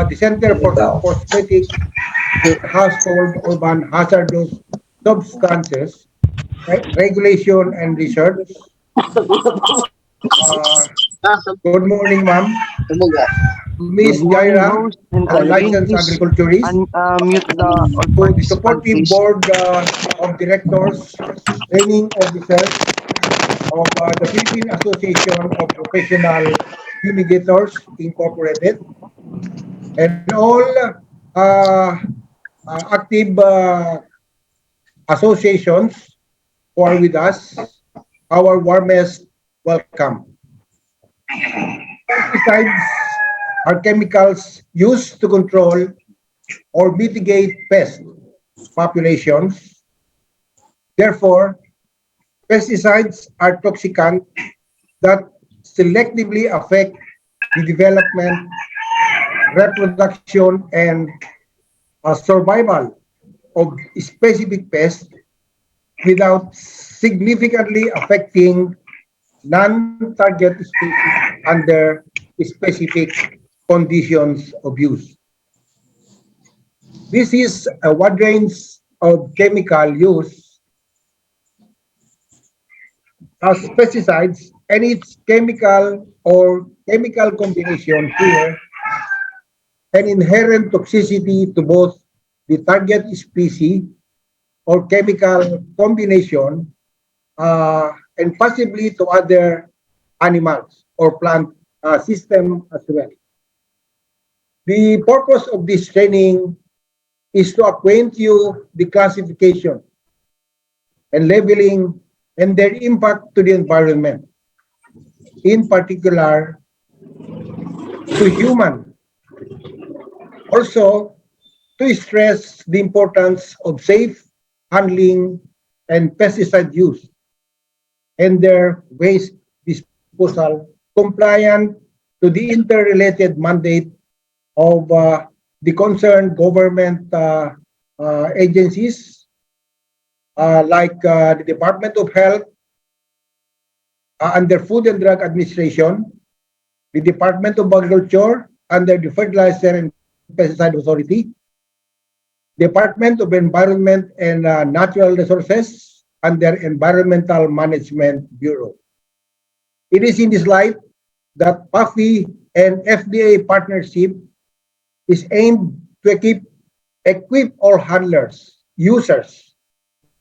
the Center for Cosmetic and Household Urban Hazardous Substances Regulation and Research. Uh, Good morning, ma'am. To Good Miss morning, Jaira, host and our Levin. licensed Please agriculturist. mute all To the participants, supportive please. board of directors, training officers of the Philippine Association of Professional Fumigators Incorporated, and all uh, active associations who are with us, our warmest welcome. Pesticides are chemicals used to control or mitigate pest populations. Therefore, pesticides are toxicants that selectively affect the development, reproduction, and survival of specific pests without significantly affecting non-target species under specific conditions of use. This is a wide range of chemical use as pesticides and its chemical or chemical combination here an inherent toxicity to both the target species or chemical combination and possibly to other animals or plant system as well. The purpose of this training is to acquaint you the classification and labeling and their impact to the environment, in particular to human. Also, to stress the importance of safe handling and pesticide use and their waste disposal compliant to the interrelated mandate of the concerned government agencies like the Department of Health under Food and Drug Administration, the Department of Agriculture under the Fertilizer and Pesticide Authority, Department of Environment and Natural Resources under Environmental Management Bureau. It is in this light that PAFI and FDA partnership is aimed to equip all handlers, users,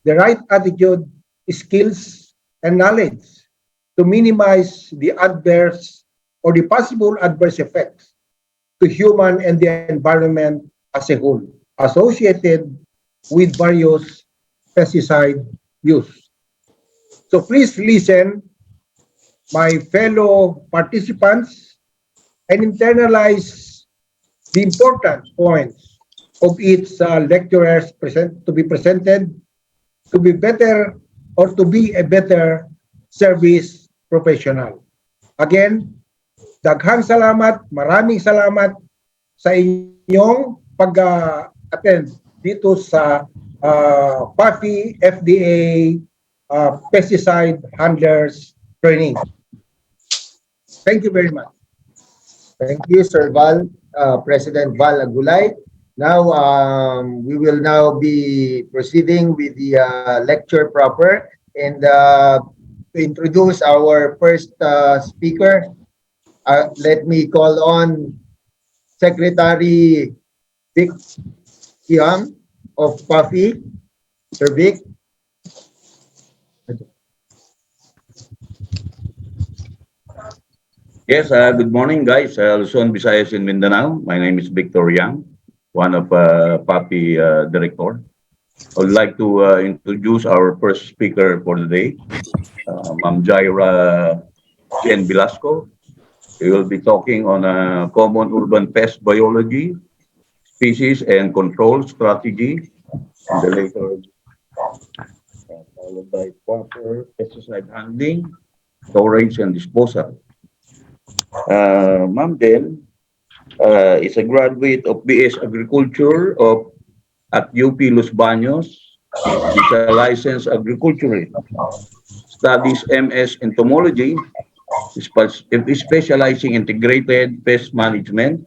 the right attitude, skills, and knowledge to minimize the adverse or the possible adverse effects to human and the environment as a whole associated with various pesticide use. So please listen, my fellow participants, and internalize the important points of its lecturers to be presented to be better or to be a better service professional. Again, daghang salamat, maraming salamat sa inyong pag-attend dito sa PAFI FDA Pesticide Handlers Training. Thank you very much. Thank you, Sir Val, President Val Agulay. Now, we will now be proceeding with the lecture proper. And to introduce our first speaker, let me call on Secretary Vic Kiam of PAFI. Sir Vic. Yes, good morning, guys. Luzon, Visayas, in Mindanao. My name is Victor Yang, one of PAPI director. I would like to introduce our first speaker for the day, Ma'am Jaira Jen Velasco. We will be talking on common urban pest biology, species and control strategy, and the later followed by proper pesticide handling, storage, and disposal. Ma'am Jen is a graduate of BS Agriculture at UP Los Baños. She's a licensed agriculturist. Studies MS Entomology, specializing integrated pest management,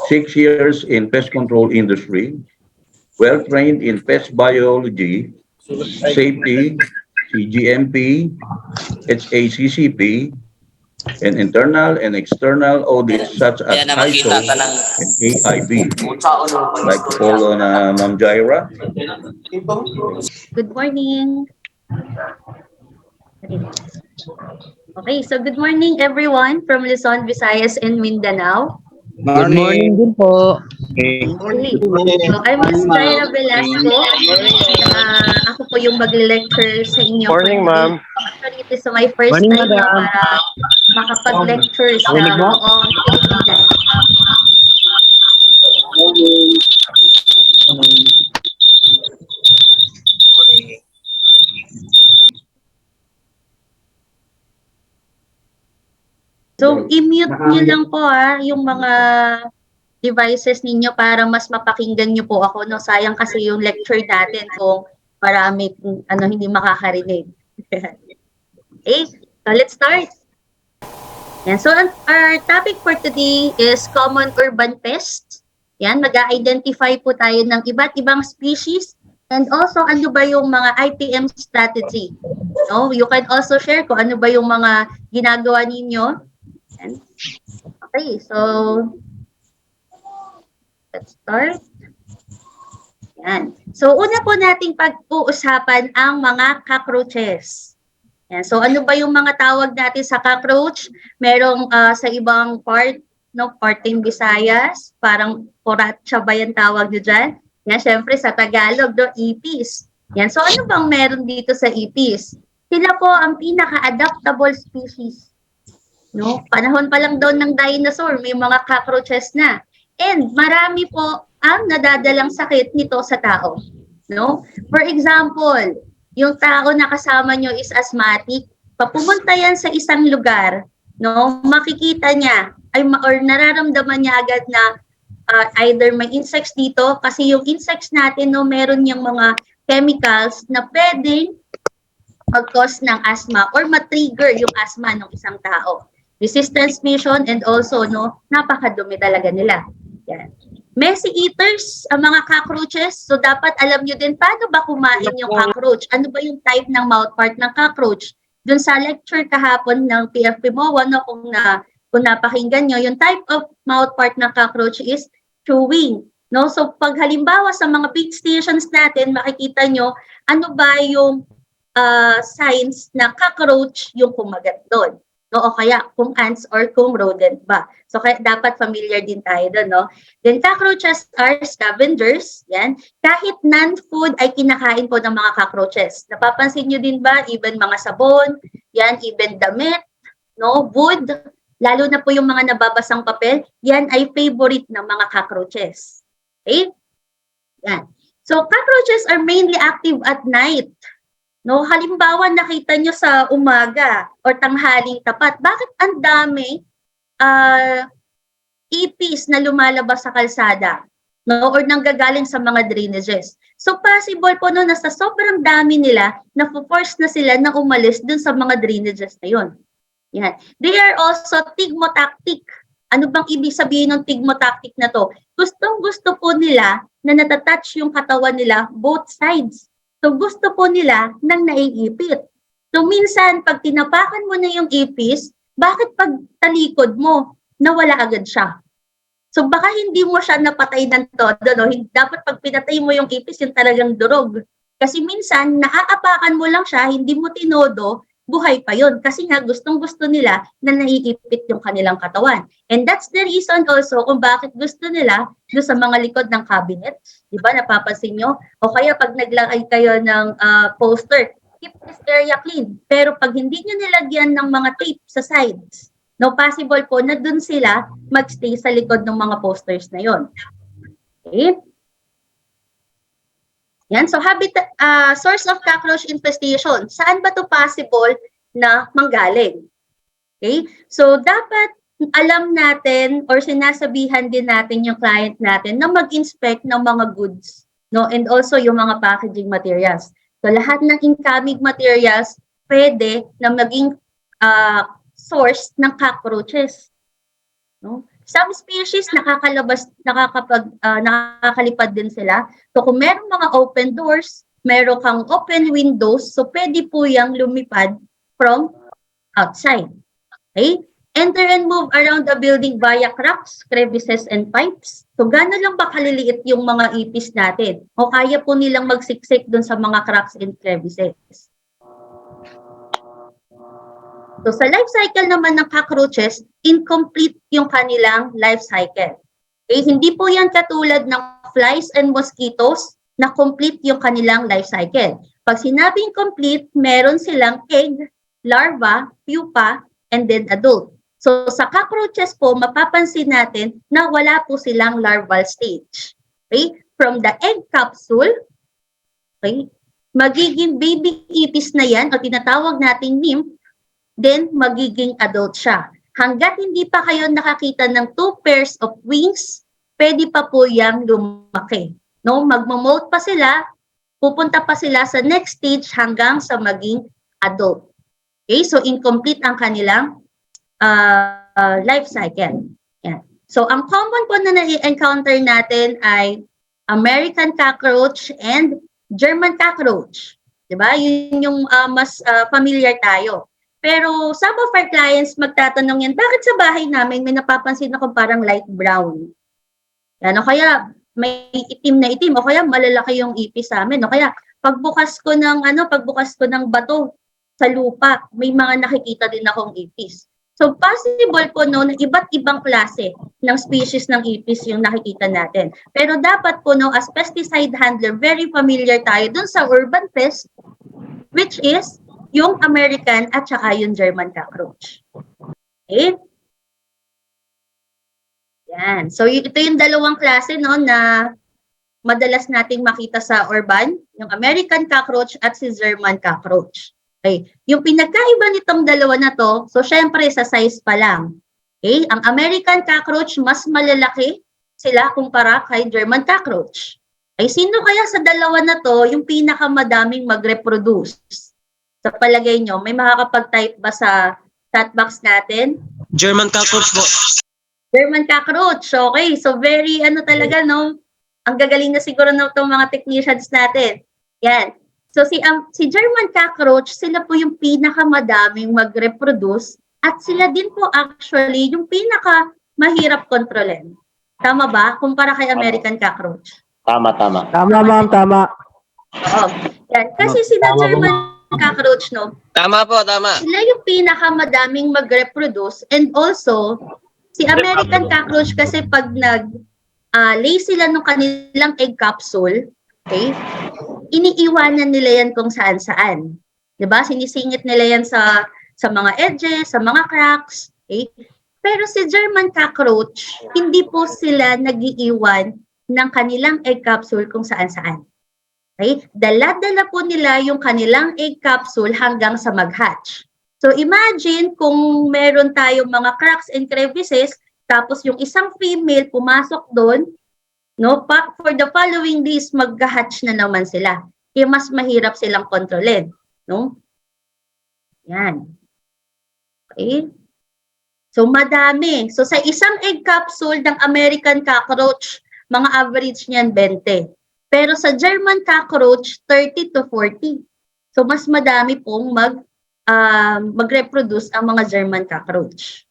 6 years in pest control industry, well-trained in pest biology, safety, CGMP, HACCP, and internal and external audits such as Kaya na makita ISO ta ng and AIB. unsaon mo I'd like to call on Ma'am Jaira. Good morning. Okay, so good morning everyone from Luzon, Visayas, and Mindanao. Good morning din po. Okay. So I'm Ms. Jaira Velasco. Ako po yung mag-lecture sa inyo. Morning, ma'am. Actually, it is my first Morning, time na madam. para makapag-lecture sa Morning, ma'am. buong Pilipinas. So, i-mute nyo lang po yung mga devices ninyo para mas mapakinggan nyo po ako. No? Sayang kasi yung lecture natin kung marami hindi makakarinig. Okay, so let's start. Yan. So, our topic for today is common urban pests. Yan, mag-identify po tayo ng iba't ibang species and also ano ba yung mga IPM strategy. No? You can also share kung ano ba yung mga ginagawa ninyo. Okay, so let's start. Yan. So, una po nating pag-uusapan ang mga cockroaches. Yan. So, ano ba yung mga tawag natin sa cockroach? Merong sa ibang part, no, parting Visayas, parang poratsa ba yung tawag nyo dyan? Yan, syempre sa Tagalog, no, ipis. Yan. So, ano bang meron dito sa ipis? Sila po ang pinaka-adaptable species. No, panahon pa lang daw ng dinosaur, may mga cockroaches na. And marami po ang nadadalang sakit nito sa tao. No? For example, yung tao na kasama nyo is asthmatic, papumunta yan sa isang lugar, no, makikita niya or nararamdaman niya agad na either may insects dito kasi yung insects natin, no, meron yung mga chemicals na pwedeng mag-cause ng asthma or matrigger yung asthma ng isang tao. Resistance mission and also, no, napakadumi talaga nila. Yan. Messy eaters, ang mga cockroaches. So, dapat alam nyo din paano ba kumain yung cockroach. Ano ba yung type ng mouthpart ng cockroach? Doon sa lecture kahapon ng PFP MOA, no, kung napakinggan nyo, yung type of mouthpart ng cockroach is chewing. No? So, pag halimbawa sa mga feed stations natin, makikita nyo, ano ba yung signs na cockroach yung kumagat doon. No, o kaya kung ants or kung rodent ba. So kaya dapat familiar din tayo doon, no? Then cockroaches are scavengers, yan. Kahit non-food ay kinakain po ng mga cockroaches. Napapansin niyo din ba even mga sabon, yan, even damit, no, wood, lalo na po yung mga nababasang papel, yan ay favorite ng mga cockroaches. Okay? Yan. So cockroaches are mainly active at night. No, halimbawa nakita nyo sa umaga or tanghaling tapat, bakit ang dami ipis na lumalabas sa kalsada, no, or nanggagaling sa mga drainages? So possible po no na sa sobrang dami nila, na-force na sila na umalis dun sa mga drainages na yon. Yan. They are also tigmotactic. Ano bang ibig sabihin ng tigmotactic na to? Gustong-gusto po nila na natatouch yung katawan nila both sides. So gusto po nila nang naiipit. So minsan, pag tinapakan mo na yung ipis, bakit pag talikod mo, nawala agad siya? So baka hindi mo siya napatay ng todo. No? Dapat pag pinatay mo yung ipis, yung talagang durog. Kasi minsan, naaapakan mo lang siya, hindi mo tinodo, buhay pa yun. Kasi nga gustong-gusto nila na naiipit yung kanilang katawan. And that's the reason also kung bakit gusto nila doon sa mga likod ng cabinet. Diba, napapansin nyo? O kaya pag naglagay kayo ng poster, keep this area clean. Pero pag hindi nyo nilagyan ng mga tape sa sides, no, possible po na doon sila magstay sa likod ng mga posters na yon. Okay? Yan, so source of cockroach infestation. Saan ba to possible na manggaling? Okay? So dapat alam natin or sinasabihan din natin yung client natin na mag-inspect ng mga goods, no, and also yung mga packaging materials. So lahat ng incoming materials pwede na maging source ng cockroaches. No? Some species nakakalipad din sila. So kung merong mga open doors, meron kang open windows, so pwede po yang lumipad from outside. Okay? Enter and move around the building via cracks, crevices, and pipes. So gaano lang ba kaliliit yung mga ipis natin? O kaya po nilang magsiksik dun sa mga cracks and crevices? So sa life cycle naman ng cockroaches, incomplete yung kanilang life cycle. Okay? Hindi po yan katulad ng flies and mosquitoes na complete yung kanilang life cycle. Pag sinabing complete, meron silang egg, larva, pupa, and then adult. So sa cockroaches po, mapapansin natin na wala po silang larval stage. Okay? From the egg capsule, okay, magiging baby ipis na yan o tinatawag nating nymph, then magiging adult siya. Hanggat hindi pa kayo nakakita ng 2 pairs of wings, pwede pa po yang lumaki. No, magmo-molt pa sila, pupunta pa sila sa next stage hanggang sa maging adult. Okay, so incomplete ang kanilang life cycle. Yan. So ang common po na na-encounter natin ay American cockroach and German cockroach. Diba? Yun yung mas familiar tayo. Pero some of our clients magtatanong yan, bakit sa bahay namin may napapansin ako parang light brown? Yan, o kaya may itim na itim, o kaya malalaki yung ipis sa amin, o kaya pagbukas ko ng bato sa lupa, may mga nakikita din akong ipis. So possible po no na iba't ibang klase ng species ng ipis yung nakikita natin. Pero dapat po no as pesticide handler, very familiar tayo dun sa urban pest, which is yung American at saka yung German cockroach. Okay? Yan. So ito yung dalawang klase no na madalas nating makita sa urban, yung American cockroach at si German cockroach. Okay. Yung pinagkaiba nitong dalawa na to, so syempre sa size pa lang. Okay? Ang American cockroach mas malalaki sila kumpara kay German cockroach. Ay sino kaya sa dalawa na to yung pinakamadaming mag-reproduce? Sa palagay nyo, may makakapag-type ba sa chat box natin? German cockroach po. German cockroach. Okay. So very talaga no. Ang gagaling na siguro na itong mga technicians natin. Yan. So si German cockroach, sila po yung pinakamadaming mag-reproduce at sila din po actually yung pinaka mahirap kontrolin. Tama ba? Kumpara kay American cockroach. Tama. Tama, ma'am, tama. Oo. Yan. Kasi sila German cockroach, no? Tama po, tama. Sila yung pinakamadaming mag-reproduce and also si American cockroach kasi pag lay sila ng kanilang egg capsule, okay, iniiwanan nila yan kung saan-saan. Diba? Sinisingit nila yan sa mga edges, sa mga cracks, okay? Pero si German cockroach, hindi po sila nag-iiwan ng kanilang egg capsule kung saan-saan. Okay? Dala-dala po nila yung kanilang egg capsule hanggang sa mag-hatch. So imagine kung meron tayong mga cracks and crevices, tapos yung isang female pumasok doon, no, for the following days mag-hatch na naman sila. Kaya mas mahirap silang kontrolin, no? Yan. Okay? So madami. So sa isang egg capsule ng American cockroach, mga average niyan 20. Pero sa German cockroach, 30 to 40. So mas madami pong mag-reproduce ang mga German cockroach.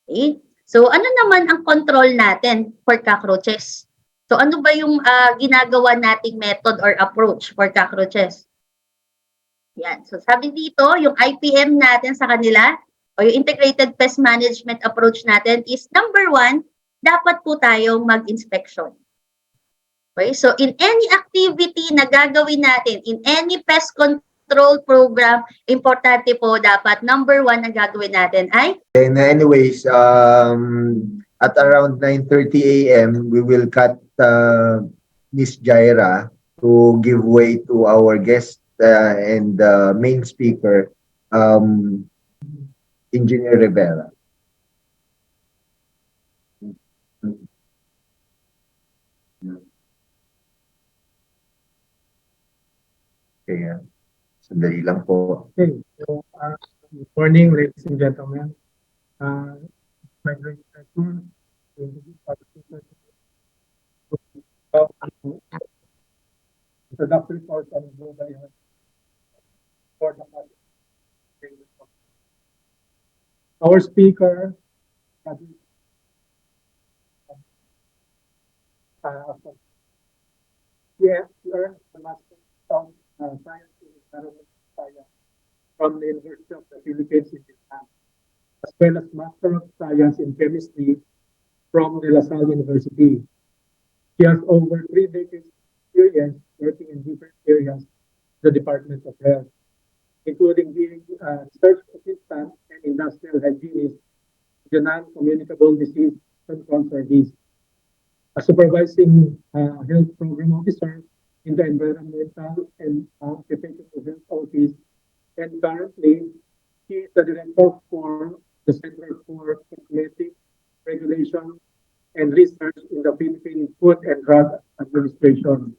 Okay? So ano naman ang control natin for cockroaches? So ano ba yung ginagawa nating method or approach for cockroaches? Yan. So sabi dito, yung IPM natin sa kanila o yung Integrated Pest Management approach natin is number 1, dapat po tayong mag-inspection. Okay? So in any activity na gagawin natin, in any pest control program, importante po dapat number 1 ang gagawin natin ay? And anyways, at around 9:30 a.m., we will cut Miss Jaira to give way to our guest and main speaker, Engineer Rivera. Okay, sandali lang po. Okay, so good morning, ladies and gentlemen. my great pleasure to introduce our speaker introductory course on global health for the our speaker, yes, earned the Master of Science in Environmental Science from the University of the Philippines in Vietnam, as well as Master of Science in Chemistry from the La Salle University. She has over 3 decades experience working in different areas of the Department of Health, including being research assistant and industrial hygienist in the non-communicable disease control service, a supervising health program officer in the environmental and occupational health office, and currently she is the director for the Center for Cosmetic Regulation and Research in the Philippine Food and Drug Administration.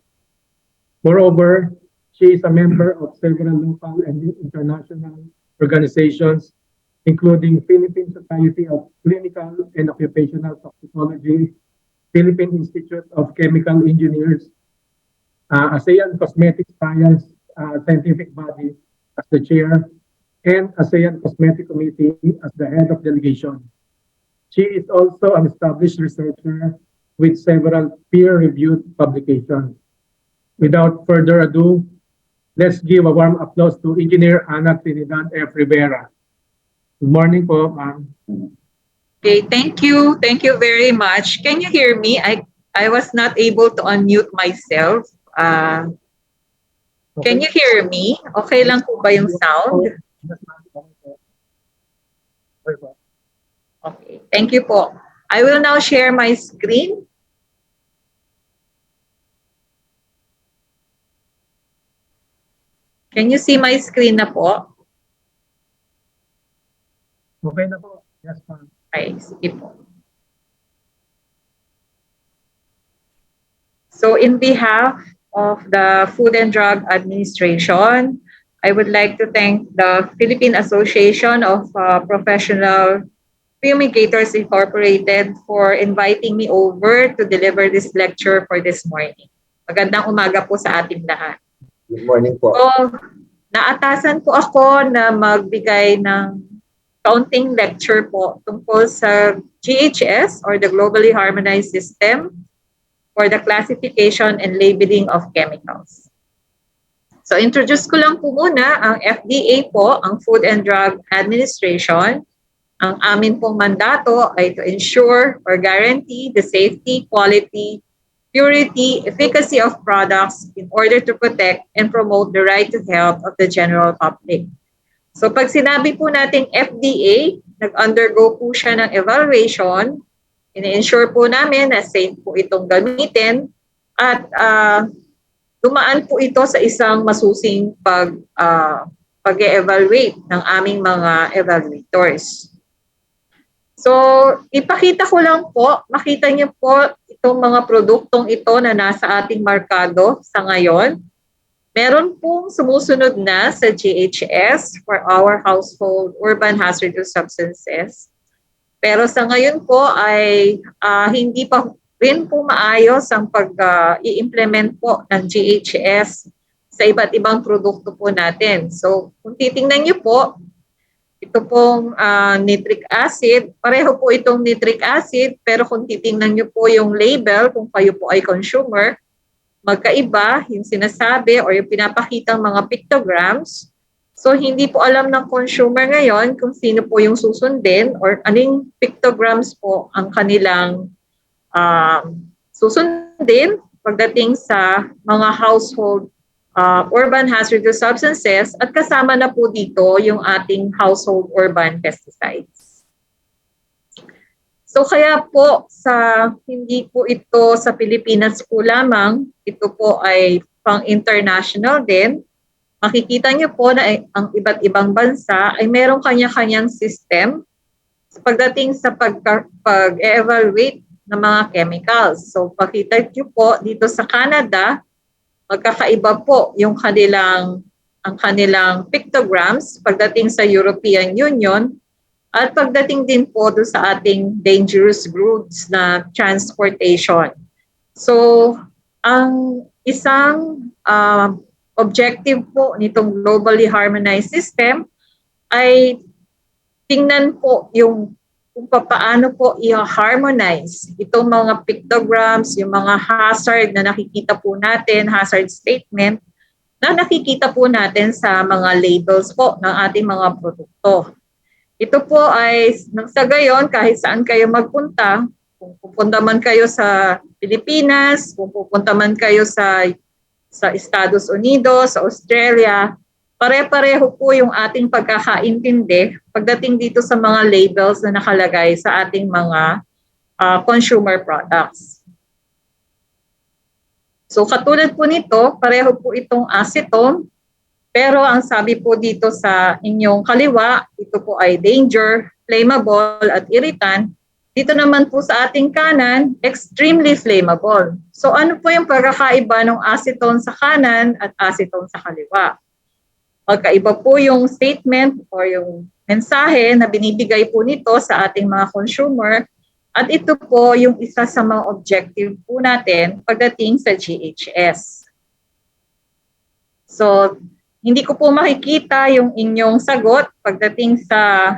Moreover, she is a member of several local and international organizations, including Philippine Society of Clinical and Occupational Toxicology, Philippine Institute of Chemical Engineers, ASEAN Cosmetic Science Scientific Body as the chair, and ASEAN Cosmetic Committee as the head of delegation. She is also an established researcher with several peer-reviewed publications. Without further ado, let's give a warm applause to Engineer Ana Trinidad F. Rivera. Good morning po, ma'am. Okay, thank you. Thank you very much. Can you hear me? I was not able to unmute myself. Can you hear me? Okay lang po ba yung sound? Yes, ma'am. Okay po. Okay, thank you po. I will now share my screen. Can you see my screen na po? Okay na po. Yes, ma'am. Okay, sige po. So in behalf of the Food and Drug Administration, I would like to thank the Philippine Association of Professional Fumigators Incorporated for inviting me over to deliver this lecture for this morning. Magandang umaga po sa ating lahat. Good morning po. So, naatasan po ako na magbigay ng kaunting lecture po tungkol sa GHS or the Globally Harmonized System for the Classification and Labeling of Chemicals. So, introduce ko lang po muna ang FDA po, ang Food and Drug Administration. Ang amin pong mandato ay to ensure or guarantee the safety, quality, purity, efficacy of products in order to protect and promote the right to health of the general public. So pag sinabi po natin FDA, nag-undergo po siya ng evaluation, ini-ensure po namin na safe po itong gamitin at dumaan po ito sa isang masusing pag-evaluate ng aming mga evaluators. So, ipakita ko lang po, makita niyo po itong mga produktong ito na nasa ating merkado sa ngayon. Meron pong sumusunod na sa GHS for our household urban hazardous substances. Pero sa ngayon po ay hindi pa rin po maayos ang pag-i-implement po ng GHS sa iba't ibang produkto po natin. So, kung titingnan niyo po, ito pong nitric acid, pareho po itong nitric acid, pero kung titingnan niyo po yung label, kung kayo po ay consumer, magkaiba yung sinasabi or yung pinapakitang mga pictograms. So hindi po alam ng consumer ngayon kung sino po yung susundin or anong pictograms po ang kanilang susundin pagdating sa mga household urban hazardous substances at kasama na po dito yung ating household urban pesticides. So kaya po hindi po ito sa Pilipinas po lamang, ito po ay pang-international din. Makikita niyo po na ang iba't ibang bansa ay merong kanya-kanyang system pagdating sa pag-evaluate ng mga chemicals. So pakita niyo po dito sa Canada, magkakaiba po yung kanilang pictograms pagdating sa European Union At pagdating din po doon sa ating dangerous goods na transportation. So, ang isang objective po nitong globally harmonized system ay tingnan po yung kung paano po i-harmonize itong mga pictograms, yung mga hazard na nakikita po natin, hazard statement, na nakikita po natin sa mga labels po ng ating mga produkto. Ito po ay sa gayon, kahit saan kayo magpunta, kung pupunta man kayo sa Pilipinas, kung pupunta man kayo sa Estados Unidos, sa Australia, pare-pareho po yung ating pagkakaintindi pagdating dito sa mga labels na nakalagay sa ating mga consumer products. So katulad po nito, pareho po itong acetone, pero ang sabi po dito sa inyong kaliwa, ito po ay danger, flammable at irritant. Dito naman po sa ating kanan, extremely flammable. So ano po yung pagkakaiba ng acetone sa kanan at acetone sa kaliwa? Magkaiba po yung statement or yung mensahe na binibigay po nito sa ating mga consumer at ito po yung isa sa mga objective po natin pagdating sa GHS. So, hindi ko po makikita yung inyong sagot pagdating sa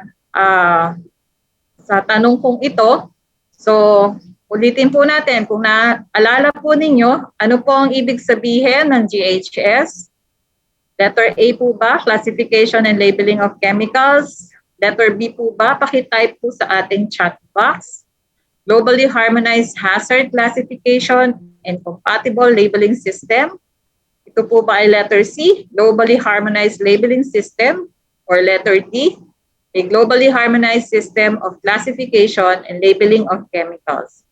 tanong kong ito. So, ulitin po natin kung naalala po ninyo, ano po ang ibig sabihin ng GHS? Letter A po ba, classification and labeling of chemicals? Letter B po ba, pakitype po sa ating chat box. Globally harmonized hazard classification and compatible labeling system. Ito po ba ay letter C, globally harmonized labeling system? Or letter D, a globally harmonized system of classification and labeling of chemicals?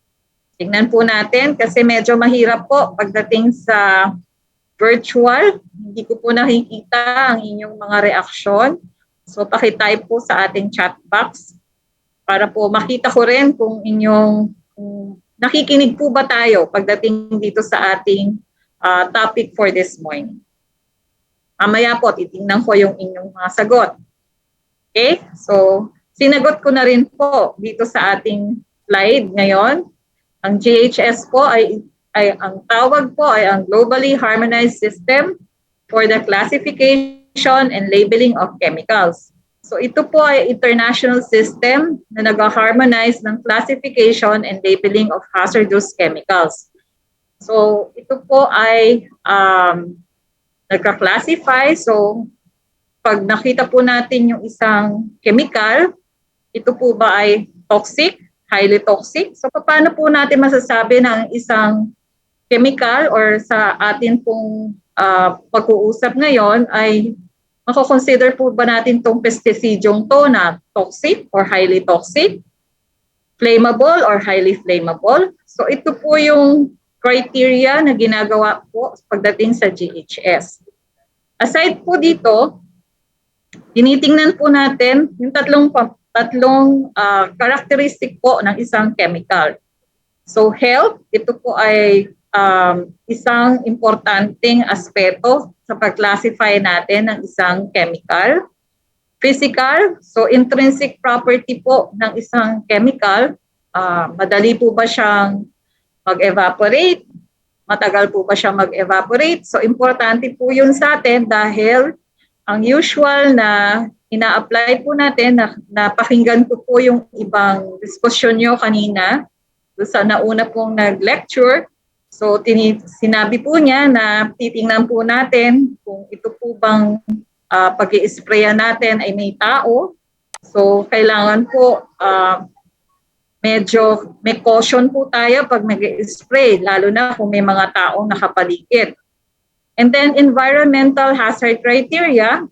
Tingnan po natin kasi medyo mahirap po pagdating sa virtual. Hindi ko po nakikita ang inyong mga reaksyon. So pakitype po sa ating chat box para po makita ko rin kung nakikinig po ba tayo pagdating dito sa ating topic for this morning. Mamaya po, titingnan ko yung inyong mga sagot. Okay? So, sinagot ko na rin po dito sa ating slide ngayon. Ang GHS po ay ang tawag po ay ang Globally Harmonized System for the Classification and Labeling of Chemicals. So ito po ay international system na nag-harmonize ng classification and labeling of hazardous chemicals. So ito po ay nagka-classify. So pag nakita po natin yung isang chemical, ito po ba ay toxic, highly toxic? So paano po natin masasabi na ang isang chemical or sa atin pong pag-uusap ngayon ay mako-consider po ba natin itong pesticidyong to na toxic or highly toxic, flammable or highly flammable? So ito po yung criteria na ginagawa po pagdating sa GHS. Aside po dito, tinitingnan po natin yung tatlong characteristic po ng isang chemical. So health, ito po ay isang importanteng aspeto sa pag-classify natin ng isang chemical. Physical, so intrinsic property po ng isang chemical, madali po ba siyang mag-evaporate? Matagal po ba siyang mag-evaporate? So importante po yun sa atin dahil ang usual na ina-apply po natin, na pakinggan ko po yung ibang diskusyon nyo kanina, sa nauna pong nag-lecture. So sinabi po niya na titingnan po natin kung ito po bang pag-i-sprayan natin ay may tao. So kailangan po medyo may caution po tayo pag mag-i-spray, lalo na kung may mga taong nakapaligid. And then environmental hazard criteria.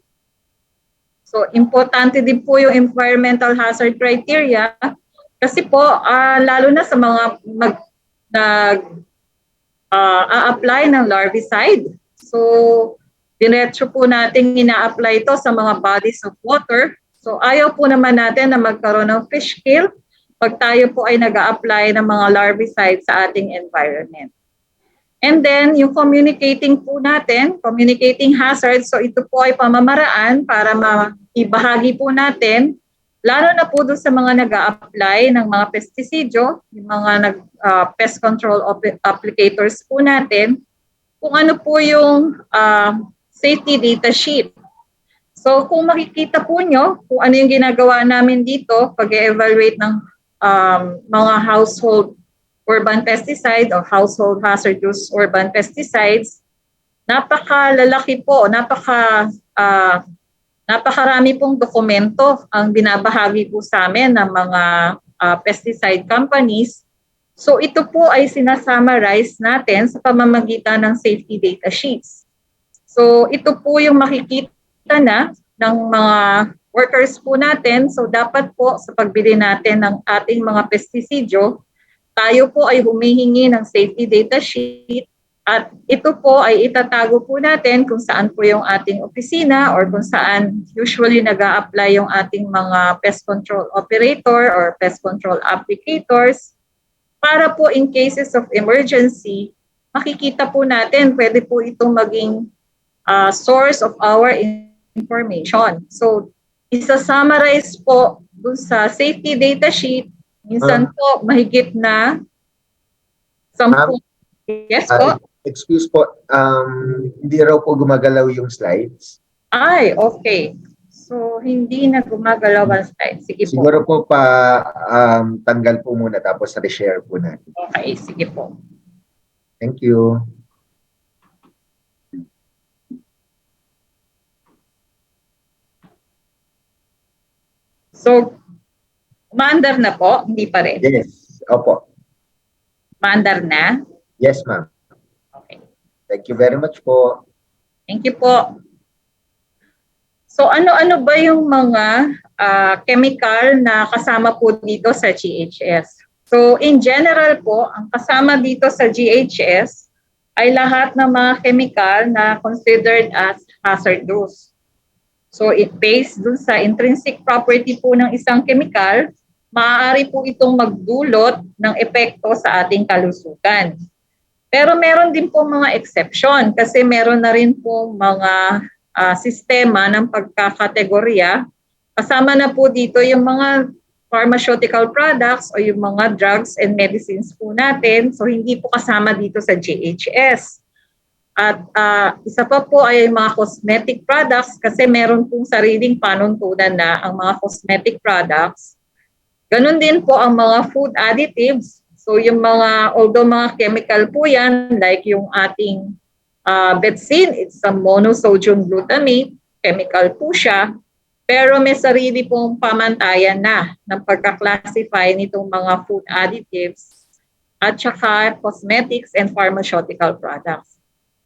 So importante din po yung environmental hazard criteria kasi po lalo na sa mga a-apply ng larvicide. So, diretso po natin ina-apply ito sa mga bodies of water. So, ayaw po naman natin na magkaroon ng fish kill pag tayo po ay nag-a-apply ng mga larvicide sa ating environment. And then, yung communicating po natin, communicating hazards, so ito po ay pamamaraan para maibahagi po natin lalo na po doon sa mga nag-a-apply ng mga pestisidyo, yung mga pest control applicators po natin, kung ano po yung safety data sheet. So kung makikita po nyo kung ano yung ginagawa namin dito pag-evaluate ng mga household urban pesticide o household hazardous urban pesticides, napakalalaki po, napakarami pong dokumento ang binabahagi po sa amin ng mga pesticide companies. So ito po ay sinasummarize natin sa pamamagitan ng safety data sheets. So ito po yung makikita na ng mga workers po natin. So dapat po sa pagbili natin ng ating mga pestisidyo, tayo po ay humihingi ng safety data sheet at ito po ay itatago po natin kung saan po yung ating opisina or kung saan usually nag-a-apply yung ating mga pest control operator or pest control applicators para po in cases of emergency, makikita po natin pwede po itong maging source of our information. So, isa-summarize po dun sa safety data sheet. Minsan po, mahigit na 10. Yes po? Excuse po, hindi raw po gumagalaw yung slides. Ay, okay. So, hindi na gumagalaw ang slide. Sige po. Siguro po tanggal po muna tapos reshare po natin. Okay, sige po. Thank you. So, maandar na po? Hindi pa rin. Yes, opo. Maandar na? Yes, ma'am. Okay. Thank you very much po. Thank you po. So, ano-ano ba yung mga chemical na kasama po dito sa GHS? So, in general po, ang kasama dito sa GHS ay lahat ng mga chemical na considered as hazardous. So, based dun sa intrinsic property po ng isang chemical, maaari po itong magdulot ng epekto sa ating kalusugan. Pero meron din po mga exception kasi meron na rin po mga sistema ng pagkakategorya. Kasama na po dito yung mga pharmaceutical products o yung mga drugs and medicines po natin. So, hindi po kasama dito sa GHS. At isa pa po ay mga cosmetic products kasi meron pong sariling panuntunan na ang mga cosmetic products. Ganon din po ang mga food additives. So yung although mga chemical po yan, like yung ating Betsin, it's a monosodium glutamate, chemical po siya. Pero may sarili pong pamantayan na ng pagka-classify nitong mga food additives at saka cosmetics and pharmaceutical products.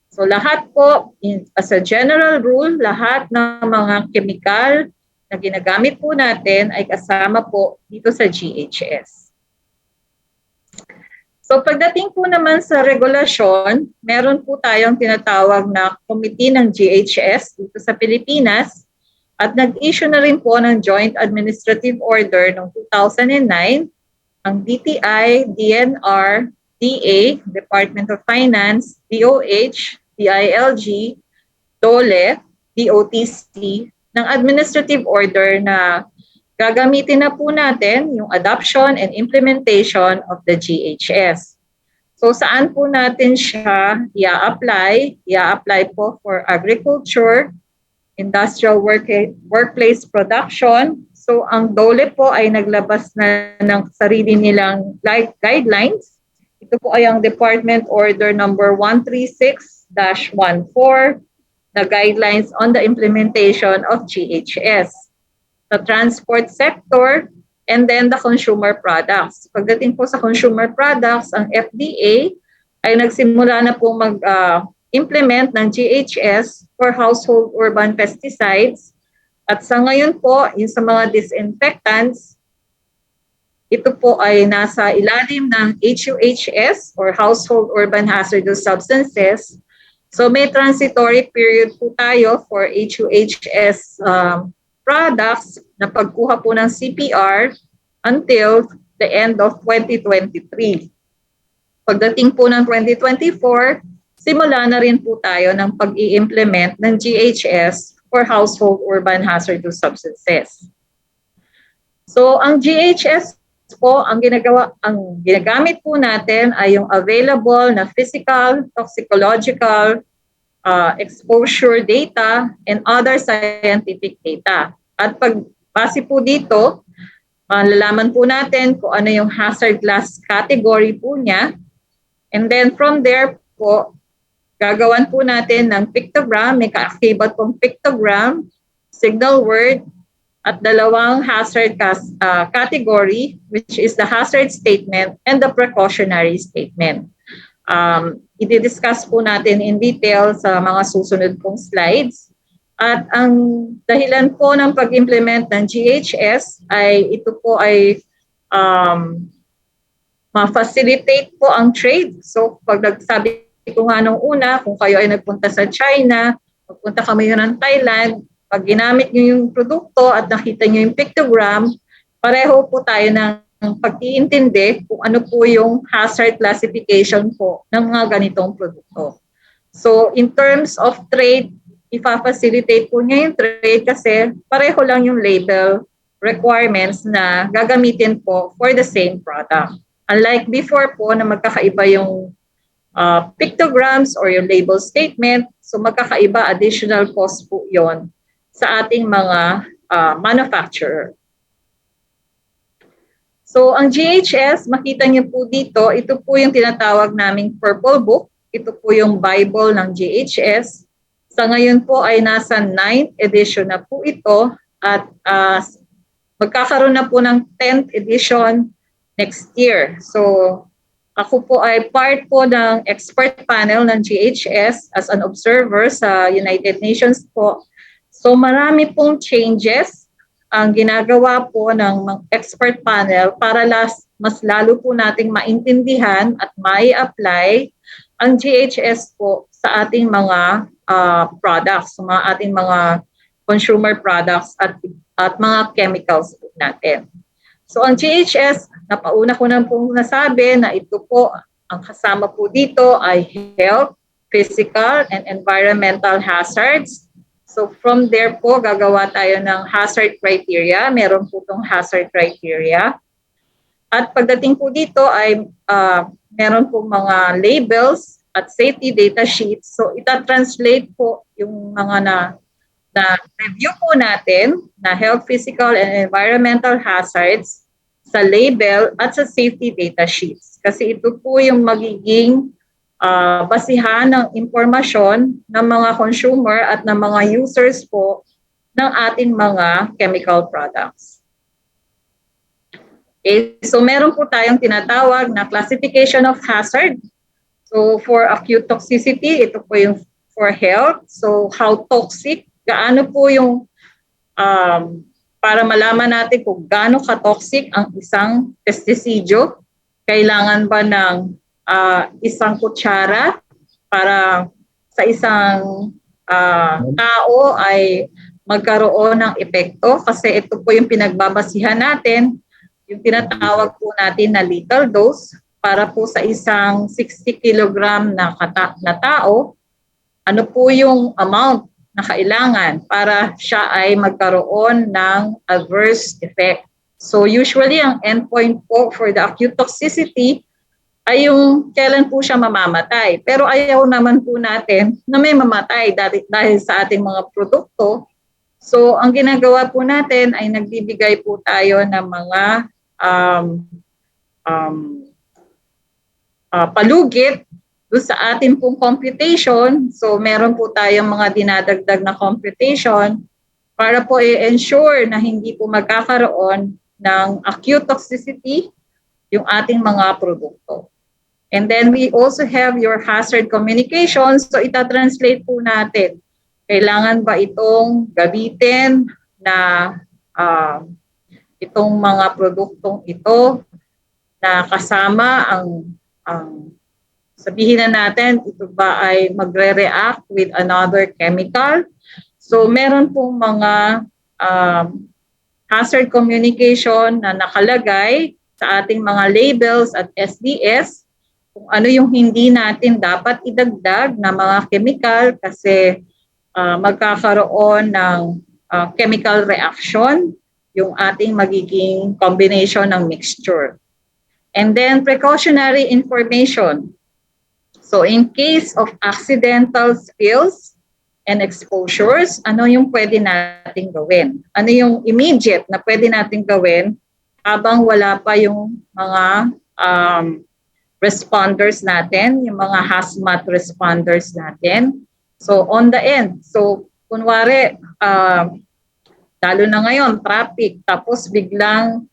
So lahat po, as a general rule, lahat ng mga chemical na ginagamit po natin ay kasama po dito sa GHS. So pagdating po naman sa regulasyon, meron po tayong tinatawag na committee ng GHS dito sa Pilipinas at nag-issue na rin po ng Joint Administrative Order noong 2009 ang DTI, DNR, DA, Department of Finance, DOH, DILG, DOLE, DOTC, ng administrative order na gagamitin na po natin yung adoption and implementation of the GHS. So saan po natin siya i-apply? I-apply po for agriculture, industrial workplace production. So ang DOLE po ay naglabas na ng sarili nilang guidelines. Ito po ay ang Department Order number 136-14, the guidelines on the implementation of GHS, the transport sector, and then the consumer products. Pagdating po sa consumer products, ang FDA ay nagsimula na po mag-implement ng GHS for household urban pesticides. At sa ngayon po, yung sa mga disinfectants, ito po ay nasa ilalim ng HUHS or Household Urban Hazardous Substances. So may transitory period po tayo for HUHS products na pagkuha po ng CPR until the end of 2023. Pagdating po ng 2024, simula na rin po tayo ng pag-i-implement ng GHS for Household Urban Hazardous Substances. So ang GHS po, ang ginagamit po natin ay yung available na physical, toxicological, exposure data, and other scientific data. At pag base po dito, malalaman po natin kung ano yung hazard class category po niya. And then from there po, gagawan po natin ng pictogram, may kaakibat pong pictogram, signal word, at dalawang hazard category, which is the hazard statement and the precautionary statement. I-discuss po natin in detail sa mga susunod pong slides. At ang dahilan po ng pag-implement ng GHS ay ito po ay ma-facilitate po ang trade. So pag nagsabi ko nga nung una, kung kayo ay nagpunta sa China, magpunta kami yun ng Thailand, pag ginamit nyo yung produkto at nakita nyo yung pictogram, pareho po tayo ng pag-iintindi kung ano po yung hazard classification po ng mga ganitong produkto. So in terms of trade, ipa-facilitate po niya yung trade kasi pareho lang yung label requirements na gagamitin po for the same product. Unlike before po na magkakaiba yung pictograms or yung label statement, so magkakaiba, additional cost po yon sa ating mga manufacturer. So ang GHS, makita niyo po dito, ito po yung tinatawag naming Purple Book. Ito po yung Bible ng GHS. Sa ngayon po ay nasa 9th edition na po ito at magkakaroon na po ng 10th edition next year. So ako po ay part po ng expert panel ng GHS as an observer sa United Nations po. So marami pong changes ang ginagawa po ng expert panel para mas lalo po nating maintindihan at mai-apply ang GHS po sa ating mga products, sa ating mga consumer products at mga chemicals po natin. So ang GHS, napauna ko na pong nasabi na ito po, ang kasama po dito ay health, physical, and environmental hazards. So from there po, gagawa tayo ng hazard criteria. Meron po itong hazard criteria. At pagdating po dito ay meron po mga labels at safety data sheets. So ita-translate po yung mga na review po natin na health, physical, and environmental hazards sa label at sa safety data sheets. Kasi ito po yung magiging basihan ng impormasyon ng mga consumer at ng mga users po ng ating mga chemical products. Okay, so meron po tayong tinatawag na classification of hazard. So for acute toxicity, ito po yung for health. So how toxic, gaano po yung para malaman natin kung gaano ka-toxic ang isang pestisidyo. Kailangan ba ng isang kutsara para sa isang tao ay magkaroon ng epekto? Kasi ito po yung pinagbabasihan natin, yung tinatawag po natin na lethal dose para po sa isang 60 kilogram na tao, ano po yung amount na kailangan para siya ay magkaroon ng adverse effect. So usually ang endpoint po for the acute toxicity ay yung kailan po siya mamamatay. Pero ayaw naman po natin na may mamatay dahil sa ating mga produkto. So ang ginagawa po natin ay nagbibigay po tayo ng mga palugit doon sa ating pong computation. So meron po tayong mga dinadagdag na computation para po i-ensure na hindi po magkakaroon ng acute toxicity yung ating mga produkto. And then we also have your hazard communications. So ita-translate po natin. Kailangan ba itong gamitin na itong mga produktong ito na kasama ang sabihin na natin, ito ba ay magre-react with another chemical? So meron pong mga hazard communication na nakalagay sa ating mga labels at SDS kung ano yung hindi natin dapat idagdag na mga chemical kasi magkakaroon ng chemical reaction yung ating magiging combination ng mixture. And then precautionary information. So in case of accidental spills and exposures, ano yung pwede nating gawin? Ano yung immediate na pwede nating gawin habang wala pa yung mga responders natin, yung mga hazmat responders natin. So on the end, so kunwari, lalo na ngayon, traffic, tapos biglang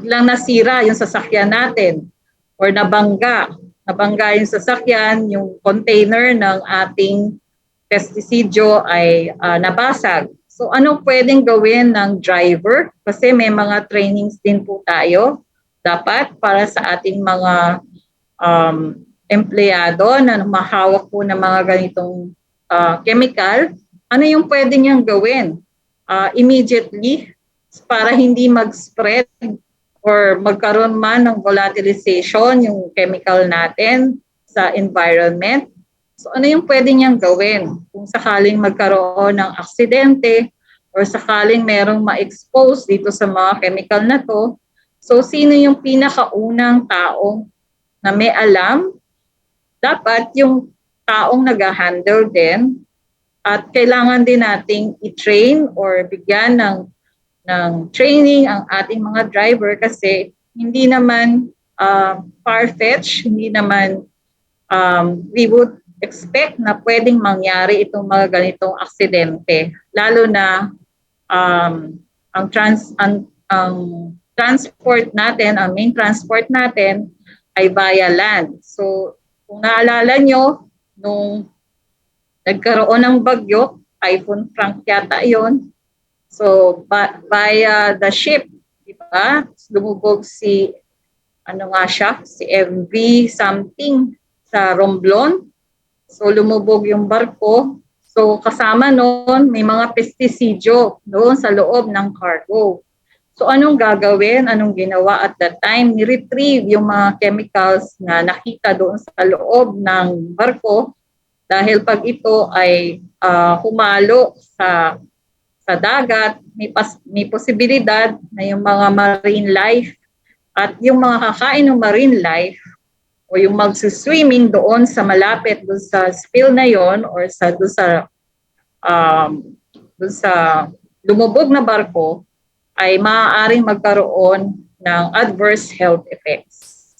nasira yung sasakyan natin or nabangga yung sasakyan, yung container ng ating pestisidyo ay nabasag. So ano pwedeng gawin ng driver? Kasi may mga trainings din po tayo dapat para sa ating mga empleyado na mahawak po ng mga ganitong chemical. Ano yung pwede niyang gawin immediately para hindi mag-spread or magkaroon man ng volatilization yung chemical natin sa environment. So ano yung pwede niyang gawin kung sakaling magkaroon ng aksidente or sakaling merong ma-expose dito sa mga chemical na to? So sino yung pinakaunang taong na may alam? Dapat yung taong nag-handle din at kailangan din nating i-train or bigyan ng training ang ating mga driver kasi hindi naman far-fetched, hindi naman we would expect na pwedeng mangyari itong mga ganitong aksidente. Lalo na ang transport natin, ang main transport natin ay via land. So kung naalala nyo, nung nagkaroon ng bagyo, Typhoon Frank yata yon. So, via the ship, di ba? Lumubog si MV something sa Romblon. So, lumubog yung barko. So, kasama noon, may mga pestisidyo doon sa loob ng cargo. So, anong gagawin? Anong ginawa at that time? Ni-retrieve yung mga chemicals na nakita doon sa loob ng barko dahil pag ito ay humalo sa dagat, may posibilidad na yung mga marine life at yung mga kakain ng marine life o yung magsuswimming doon sa malapit doon sa spill na yon or doon sa lumubog na barko ay maaaring magkaroon ng adverse health effects.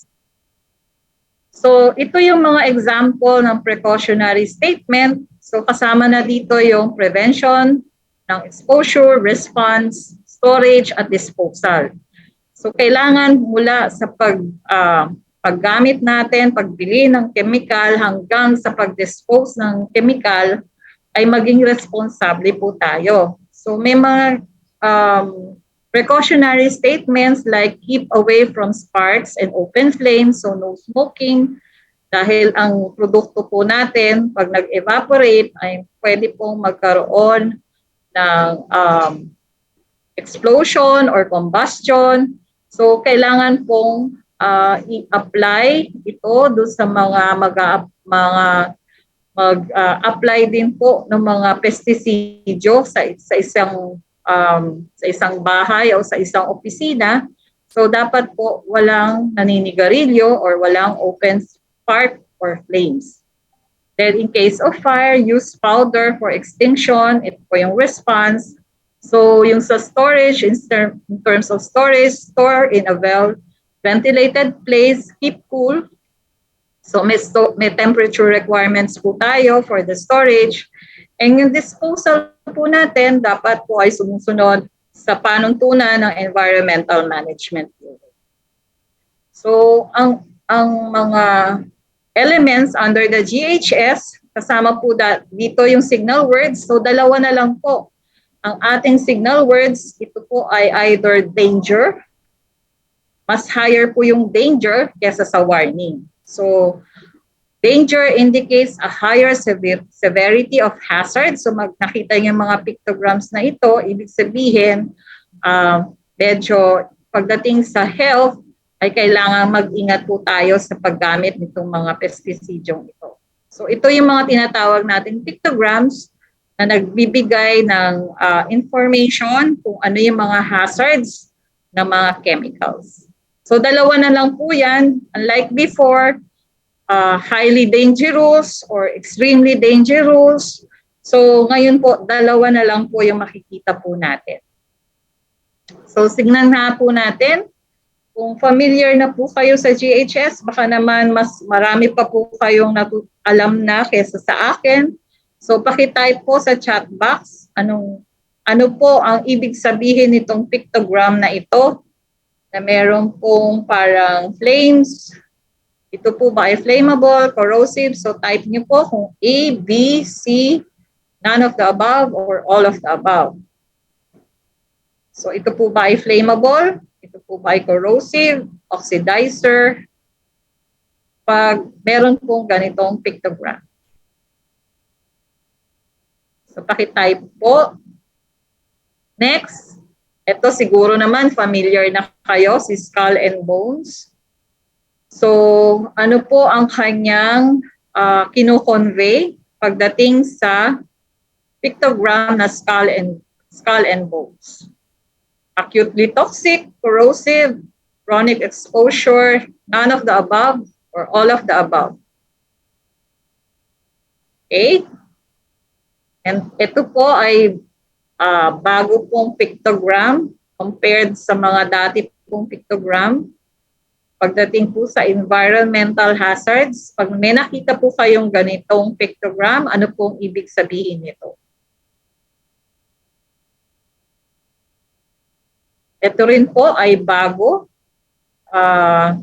So ito yung mga example ng precautionary statement. So kasama na dito yung prevention ng exposure, response, storage, at disposal. So kailangan mula sa paggamit natin, pagbili ng chemical hanggang sa pag-dispose ng chemical ay maging responsable po tayo. So may mga precautionary statements like keep away from sparks and open flames, so no smoking, dahil ang produkto po natin pag nag-evaporate ay pwede pong magkaroon ng explosion or combustion. So, kailangan pong i-apply ito doon sa mga mag-apply din po ng mga pestisidyo sa isang bahay o sa isang opisina. So, dapat po walang naninigarilyo or walang open spark or flames. Then in case of fire, use powder for extinction. Ito po yung response. So yung sa storage, in terms of storage, store in a well-ventilated place, keep cool. So may temperature requirements po tayo for the storage. And yung disposal po natin, dapat po ay sumusunod sa panuntunan ng Environmental Management Bureau. So ang mga elements under the GHS, kasama po dito yung signal words. So dalawa na lang po ang ating signal words. Ito po ay either danger, mas higher po yung danger kesa sa warning. So danger indicates a higher severity of hazard. So nakita niyo yung mga pictograms na ito, ibig sabihin medyo pagdating sa health, ay kailangan mag-ingat po tayo sa paggamit nitong mga pesticidyong ito. So ito yung mga tinatawag nating pictograms na nagbibigay ng information kung ano yung mga hazards ng mga chemicals. So dalawa na lang po yan. Unlike before, highly dangerous or extremely dangerous. So ngayon po, dalawa na lang po yung makikita po natin. So signan na po natin. Kung familiar na po kayo sa GHS, baka naman mas marami pa po kayong alam na kaysa sa akin. So pakitype po sa chat box ano po ang ibig sabihin nitong pictogram na ito na meron pong parang flames. Ito po ba ay flammable, corrosive? So type niyo po kung A, B, C, none of the above or all of the above. So ito po ba ay flammable? Ito po ba ay corrosive, oxidizer? Pag meron pong ganitong pictogram. So pakitype po. Next, ito siguro naman familiar na kayo, si skull and bones. So ano po ang kanyang kino-convey pagdating sa pictogram na skull and bones? Acutely toxic, corrosive, chronic exposure, none of the above, or all of the above. Okay? And ito po ay bago pong pictogram compared sa mga dati pong pictogram. Pagdating po sa environmental hazards, pag may nakita po kayong ganitong pictogram, ano pong ibig sabihin nito? Ito rin po ay bago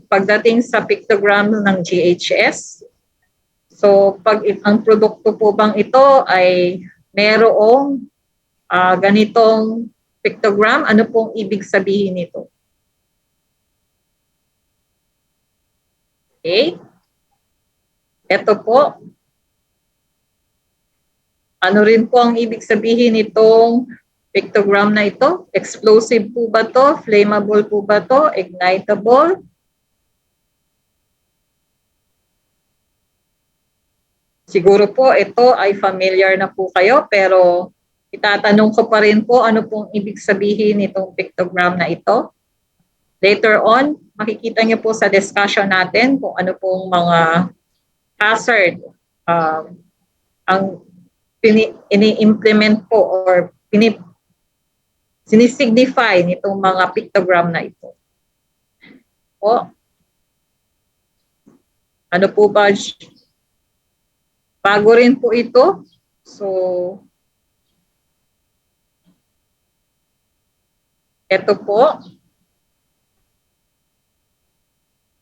pagdating sa pictogram ng GHS. So pag ang produkto po bang ito ay merong ganitong pictogram, ano pong ibig sabihin nito? Okay. Ito po. Ano rin po ang ibig sabihin nitong pictogram na ito? Explosive po ba to? Flammable po ba to? Ignitable? Siguro po ito ay familiar na po kayo, pero itatanong ko pa rin po ano pong ibig sabihin nitong pictogram na ito. Later on, makikita niyo po sa discussion natin kung ano pong mga hazard ang ini-implement po or sinisignify nitong mga pictogram na ito. Po. Ano po ba? Bago rin po ito. So, ito po.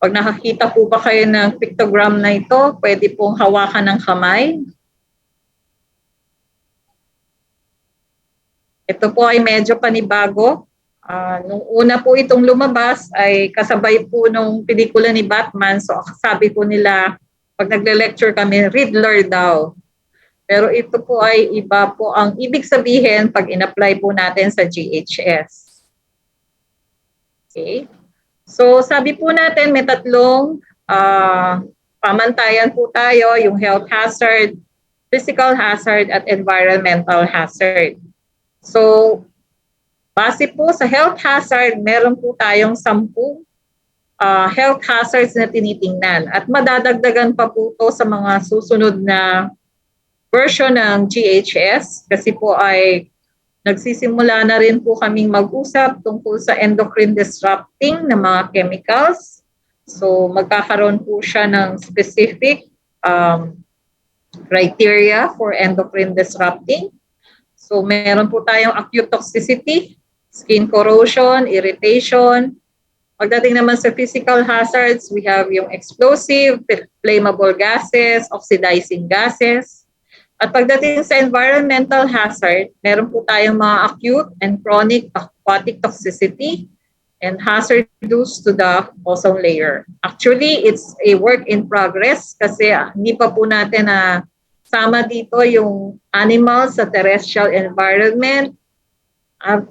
Pag nakakita po ba kayo ng pictogram na ito, pwede pong hawakan ng kamay. Ito po ay medyo panibago. Nung una po itong lumabas ay kasabay po nung pelikula ni Batman. So sabi po nila, pag nagle-lecture kami, Riddler daw. Pero ito po ay iba po ang ibig sabihin pag in-apply po natin sa GHS. Okay. So sabi po natin may tatlong pamantayan po tayo, yung health hazard, physical hazard, at environmental hazard. So, base po sa health hazard, meron po tayong 10 health hazards na tinitingnan. At madadagdagan pa po ito sa mga susunod na version ng GHS kasi po ay nagsisimula na rin po kaming mag-usap tungkol sa endocrine disrupting na mga chemicals. So, magkakaroon po siya ng specific criteria for endocrine disrupting. So, meron po tayong acute toxicity, skin corrosion, irritation. Pagdating naman sa physical hazards, we have yung explosive, flammable gases, oxidizing gases. At pagdating sa environmental hazard, meron po tayong mga acute and chronic aquatic toxicity and hazard due to the ozone layer. Actually, it's a work in progress kasi hindi pa po natin na sama dito yung animals sa terrestrial environment,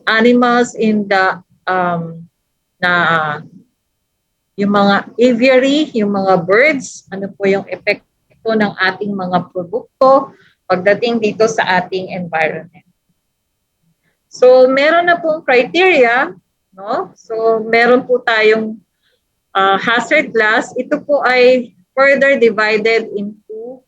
animals in the yung mga aviary, yung mga birds, ano po yung epekto ng ating mga produkto. pagdating dito sa ating environment. So meron na pong criteria, no? So meron po tayong hazard class. Ito po ay further divided into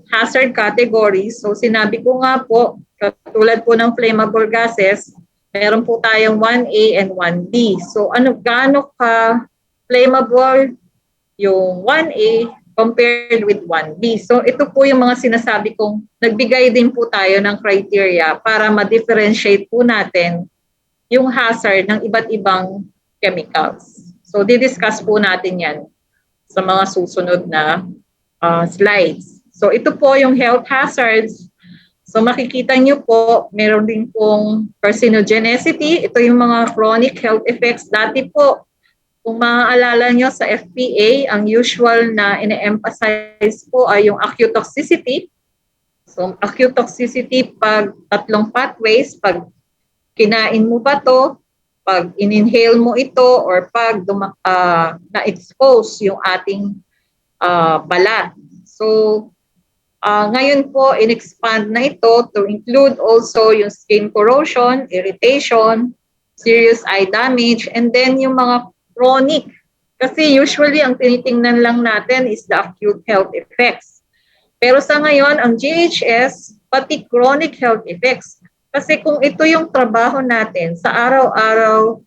hazard categories. So sinabi ko nga po, katulad po ng flammable gases, meron po tayong 1A and 1B. So gaano ka flammable yung 1A compared with 1B. So ito po yung mga sinasabi kong nagbigay din po tayo ng criteria para ma-differentiate po natin yung hazard ng iba't ibang chemicals. So didiscuss po natin yan sa mga susunod na slides. So ito po yung health hazards. So makikita nyo po, meron din pong carcinogenicity. Ito yung mga chronic health effects. Dati po, kung maaalala nyo sa FPA, ang usual na ine-emphasize po ay yung acute toxicity. So acute toxicity pag tatlong pathways, pag kinain mo ba to, pag in-inhale mo ito, or pag na-expose yung ating balat. So ngayon po, in-expand na ito to include also yung skin corrosion, irritation, serious eye damage, and then yung mga chronic. Kasi usually, ang tinitingnan lang natin is the acute health effects. Pero sa ngayon, ang GHS, pati chronic health effects. Kasi kung ito yung trabaho natin sa araw-araw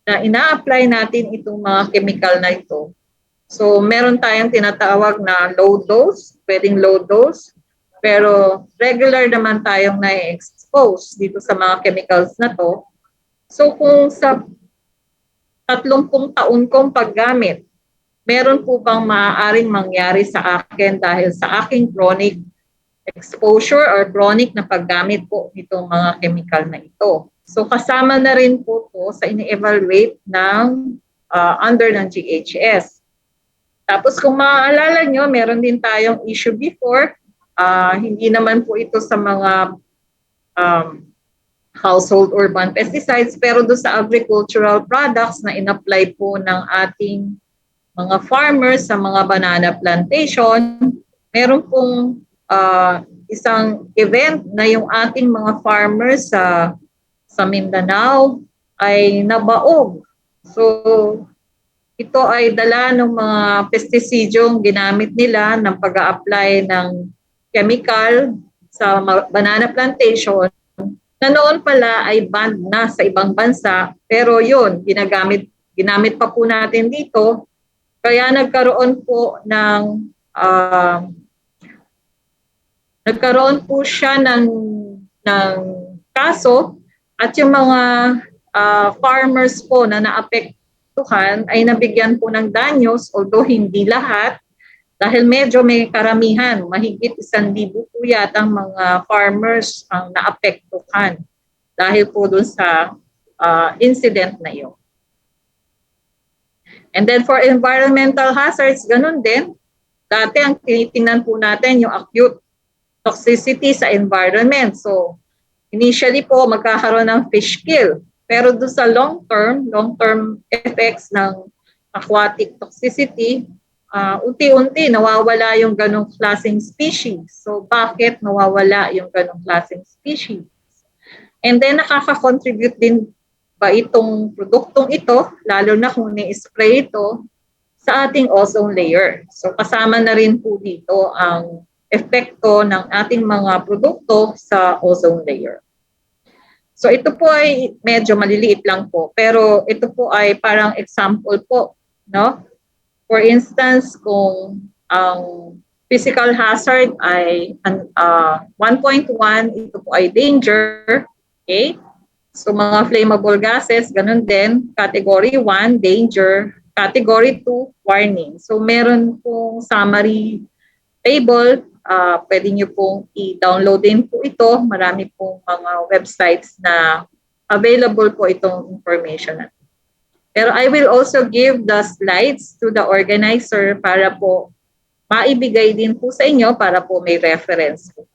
na ina-apply natin itong mga chemical na ito, so meron tayong tinatawag na low dose, pwedeng low dose, pero regular naman tayong na-expose dito sa mga chemicals na to. So kung sa 30 taon kong paggamit, meron po bang maaaring mangyari sa akin dahil sa aking chronic exposure or chronic na paggamit po nitong mga chemical na ito? So kasama na rin po to sa ini-evaluate ng under ng GHS. Tapos kung maaalala nyo, meron din tayong issue before, hindi naman po ito sa mga household urban pesticides, pero do sa agricultural products na in-apply po ng ating mga farmers sa mga banana plantation, meron pong isang event na yung ating mga farmers sa Mindanao ay nabaog. So ito ay dala ng mga pesticidyong ginamit nila ng pag-a-apply ng chemical sa banana plantation na noon pala ay banned na sa ibang bansa, pero yun, ginamit pa po natin dito. Kaya nagkaroon po siya ng kaso, at yung mga farmers po na naapektuhan ay nabigyan po ng danyos, although hindi lahat, dahil medyo may karamihan, mahigit 1,000 po yatang mga farmers ang naapektuhan dahil po dun sa incident na yun. And then for environmental hazards, ganun din. Dati ang tinitingnan po natin yung acute toxicity sa environment. So initially po magkakaroon ng fish kill. Pero doon sa long-term effects ng aquatic toxicity, unti-unti nawawala yung ganong klaseng species. So bakit nawawala yung ganong klaseng species? And then nakaka-contribute din ba itong produktong ito, lalo na kung ni-spray ito, sa ating ozone layer. So kasama na rin po dito ang epekto ng ating mga produkto sa ozone layer. So ito po ay medyo maliliit lang po, pero ito po ay parang example po, no? For instance, kung ang physical hazard ay 1.1, ito po ay danger, okay? So mga flammable gases, ganun din, category 1, danger, category 2, warning. So meron pong summary table, pwede nyo pong i-download din po ito. Marami pong mga websites na available po itong information. Pero I will also give the slides to the organizer para po maibigay din po sa inyo para po may reference po.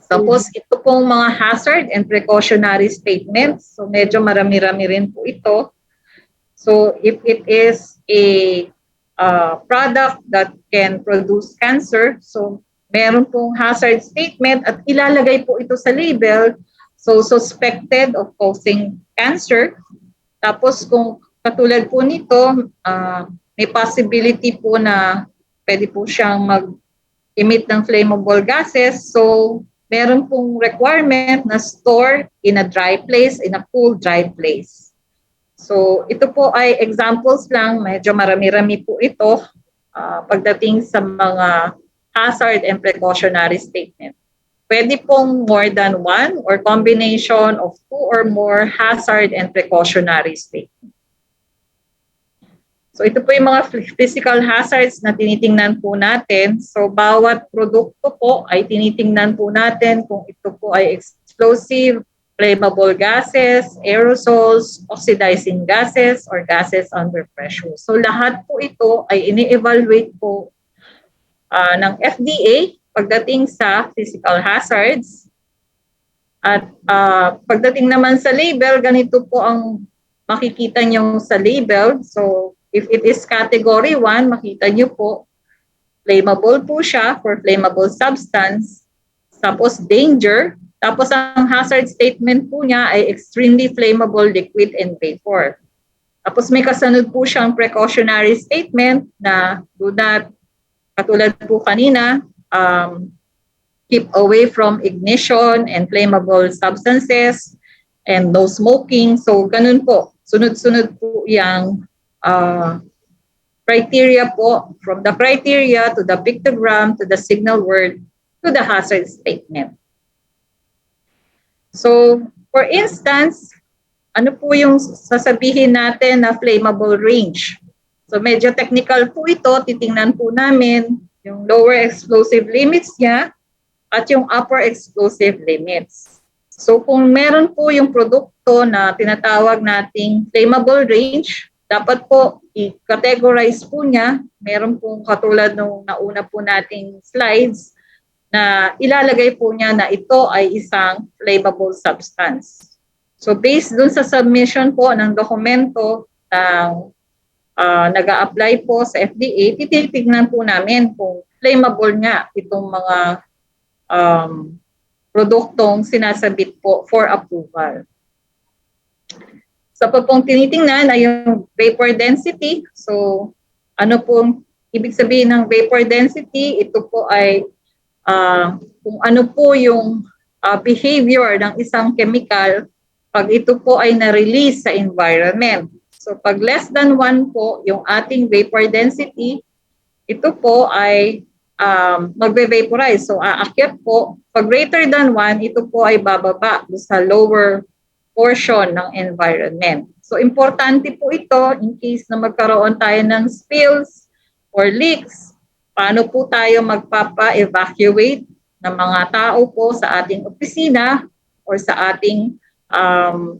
Tapos ito pong mga hazard and precautionary statements. So medyo marami-rami rin po ito. So if it is a product that can produce cancer, so meron pong hazard statement at ilalagay po ito sa label. So, suspected of causing cancer. Tapos kung katulad po nito, may possibility po na pwede po siyang mag-emit ng flammable gases. So, meron pong requirement na store in a dry place, in a cool, dry place. So, ito po ay examples lang. Medyo marami-rami po ito pagdating sa mga hazard and precautionary statement. Pwede pong more than one or combination of two or more hazard and precautionary statement. So ito po yung mga physical hazards na tinitingnan po natin. So bawat produkto po ay tinitingnan po natin kung ito po ay explosive, flammable gases, aerosols, oxidizing gases, or gases under pressure. So lahat po ito ay ini-evaluate po ng FDA pagdating sa physical hazards. At pagdating naman sa label, ganito po ang makikita nyo sa label. So if it is category 1, makita nyo po, flammable po siya for flammable substance. Tapos danger. Tapos ang hazard statement po niya ay extremely flammable liquid and vapor. Tapos may kasunod po siyang precautionary statement na do not, katulad po kanina, keep away from ignition and flammable substances and no smoking. So ganun po. Sunod-sunod po yung criteria po, from the criteria to the pictogram to the signal word to the hazard statement. So, for instance, ano po yung sasabihin natin na flammable range? So, medyo technical po ito. Titingnan po namin yung lower explosive limits niya at yung upper explosive limits. So, kung meron po yung produkto na tinatawag nating flammable range, dapat po i-categorize po niya. Meron pong katulad nung nauna po nating slides na ilalagay po niya na ito ay isang flammable substance. So based dun sa submission po ng dokumento ng nag-a-apply po sa FDA, titignan po namin kung flammable nga itong mga produktong sinasabit po for approval. Sa pong tinitingnan ay yung vapor density. So, ano pong ibig sabihin ng vapor density? Ito po ay kung ano po yung behavior ng isang chemical pag ito po ay na-release sa environment. So, pag less than 1 po yung ating vapor density, ito po ay magbe-vaporize. So, aakyat po. Pag greater than 1, ito po ay bababa sa lower portion ng environment. So, importante po ito in case na magkaroon tayo ng spills or leaks. Paano po tayo magpapa-evacuate ng mga tao po sa ating opisina or sa ating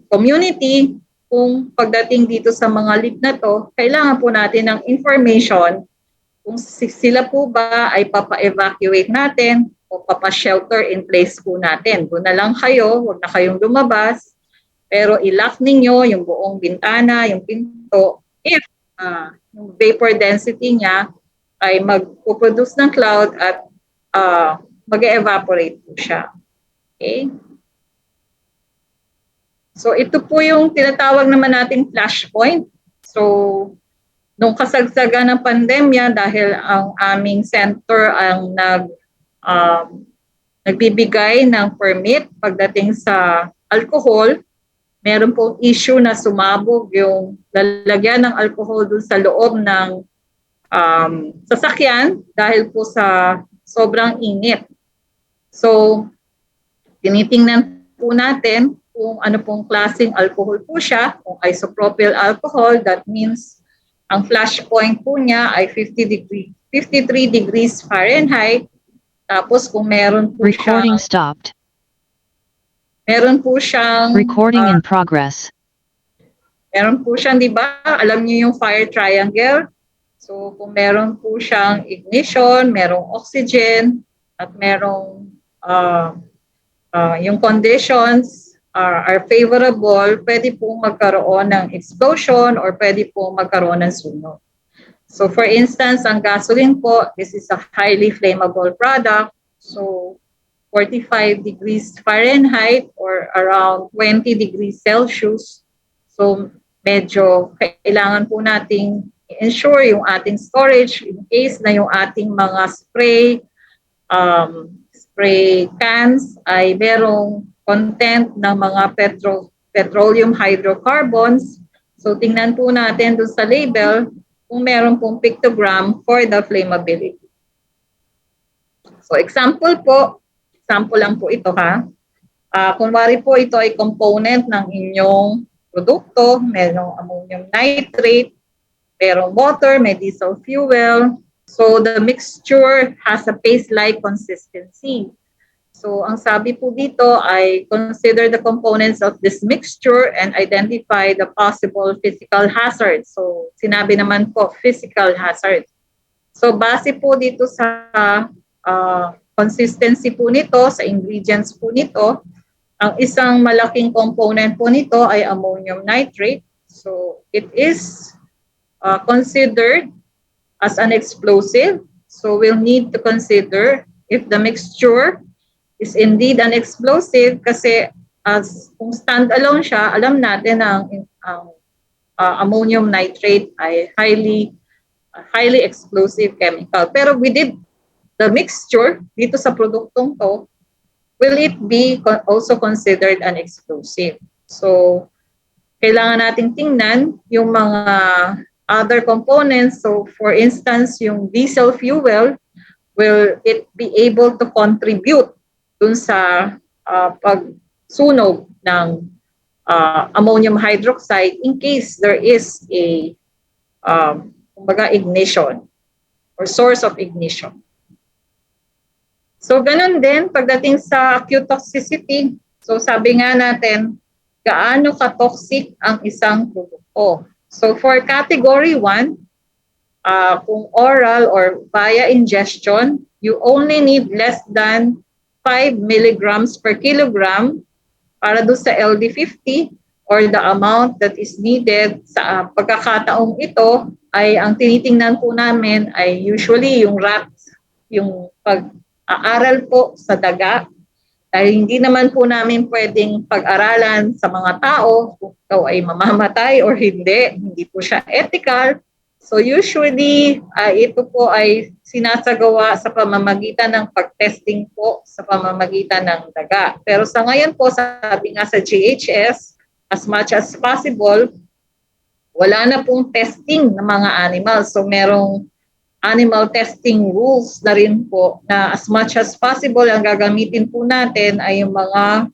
community kung pagdating dito sa mga leak na to, kailangan po natin ng information kung sila po ba ay papa-evacuate natin o papa-shelter in place po natin. Doon na lang kayo, huwag na kayong lumabas. Pero i-lock ninyo yung buong bintana, yung pinto, if yung vapor density niya ay mag-produce ng cloud at mag-evaporate po siya. Okay? So ito po yung tinatawag naman nating flashpoint. So nung kasagsagan ng pandemya, dahil ang aming center ang nagbibigay ng permit pagdating sa alcohol, meron pong issue na sumabog yung lalagyan ng alcohol dun sa loob ng sasakyan dahil po sa sobrang init. So, tinitingnan po natin kung ano pong klaseng alcohol po siya. Kung isopropyl alcohol, that means ang flash point po niya ay 53 degrees Fahrenheit. Tapos kung meron po Recording siyang stopped. Meron po siyang Recording in progress. Meron po siyang, di ba? Alam niyo yung fire triangle. So kung meron po siyang ignition, merong oxygen, at merong yung conditions are favorable, pwede po magkaroon ng explosion or pwede po magkaroon ng sunog. So for instance, ang gasoline po, this is a highly flammable product. So 45 degrees Fahrenheit or around 20 degrees Celsius. So medyo kailangan po nating ensure yung ating storage in case na yung ating mga spray cans ay merong content ng mga petroleum hydrocarbons. So tingnan po natin doon sa label kung meron pong pictogram for the flammability. So example lang po ito ha. Kunwari po ito ay component ng inyong produkto, merong ammonium nitrate, merong water, may diesel fuel. So the mixture has a paste-like consistency. So ang sabi po dito ay consider the components of this mixture and identify the possible physical hazards. So sinabi naman po physical hazard. So base po dito sa consistency po nito, sa ingredients po nito, ang isang malaking component po nito ay ammonium nitrate. So it is considered as an explosive. So we'll need to consider if the mixture is indeed an explosive kasi as kung standalone siya, alam natin ang ammonium nitrate ay highly explosive chemical. Pero with the mixture dito sa produktong to, will it be also considered an explosive? So kailangan nating tingnan yung mga other components. So for instance, yung diesel fuel, will it be able to contribute dun sa pagsunog ng ammonium hydroxide in case there is a ignition or source of ignition. So ganun din pagdating sa acute toxicity. So sabi nga natin, gaano ka-toxic ang isang produkto. So for category 1, kung oral or via ingestion, you only need less than 5 milligrams per kilogram para doon sa LD50 or the amount that is needed sa pagkakataong ito ay ang tinitingnan po namin ay usually yung rats, yung pag-aaral po sa daga. Dahil hindi naman po namin pwedeng pag-aralan sa mga tao kung ito ay mamamatay or hindi po siya ethical. So usually, ito po ay sinasagawa sa pamamagitan ng pag-testing po sa pamamagitan ng daga. Pero sa ngayon po, sabi nga sa GHS, as much as possible, wala na pong testing ng mga animals. So merong animal testing rules na rin po na as much as possible ang gagamitin po natin ay yung mga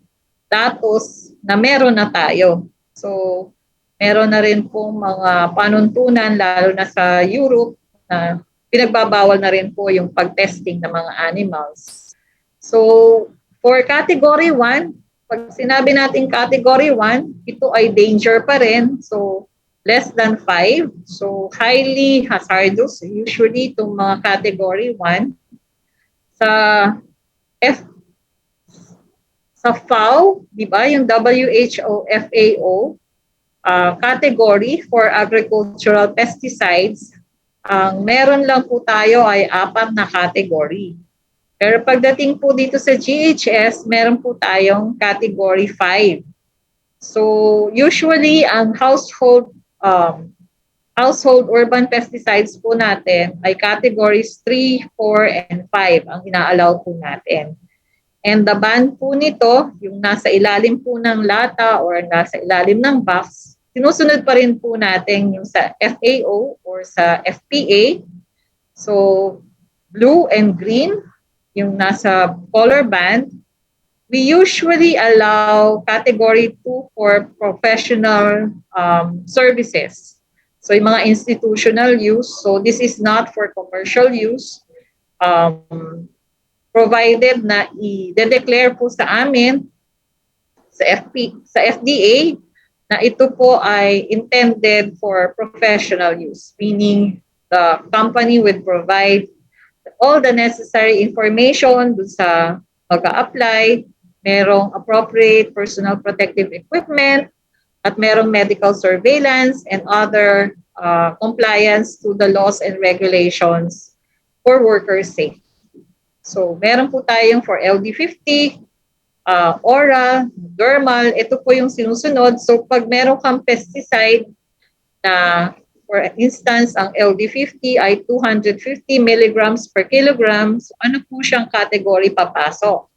datos na meron na tayo. So meron na rin pong mga panuntunan lalo na sa Europe na pinagbabawal na rin po yung pag-testing ng mga animals. So for category 1, pag sinabi natin category 1, ito ay danger pa rin. So less than 5. So highly hazardous usually itong mga category 1. Sa FAO, di ba, yung WHO, FAO, category for agricultural pesticides, ang meron lang po tayo ay 4 na category. Pero pagdating po dito sa GHS, meron po tayong category 5. So usually ang household urban pesticides po natin ay categories 3, 4, and 5 ang ina-allow po natin. And the ban po nito, yung nasa ilalim po ng lata or nasa ilalim ng box, sinusunod pa rin po natin yung sa FAO or sa FPA. So blue and green, yung nasa color band, we usually allow category 2 for professional services. So yung mga institutional use, so this is not for commercial use. Provided na i-declare po sa amin sa FDA na ito po ay intended for professional use, meaning the company would provide all the necessary information dun sa mag-a-apply, merong appropriate personal protective equipment, at merong medical surveillance and other compliance to the laws and regulations for worker safety. So, meron po tayong for LD50, oral, dermal, ito po yung sinusunod. So, pag meron kang pesticide na, for instance, ang LD50 ay 250 milligrams per kilogram, so ano po siyang category papasok?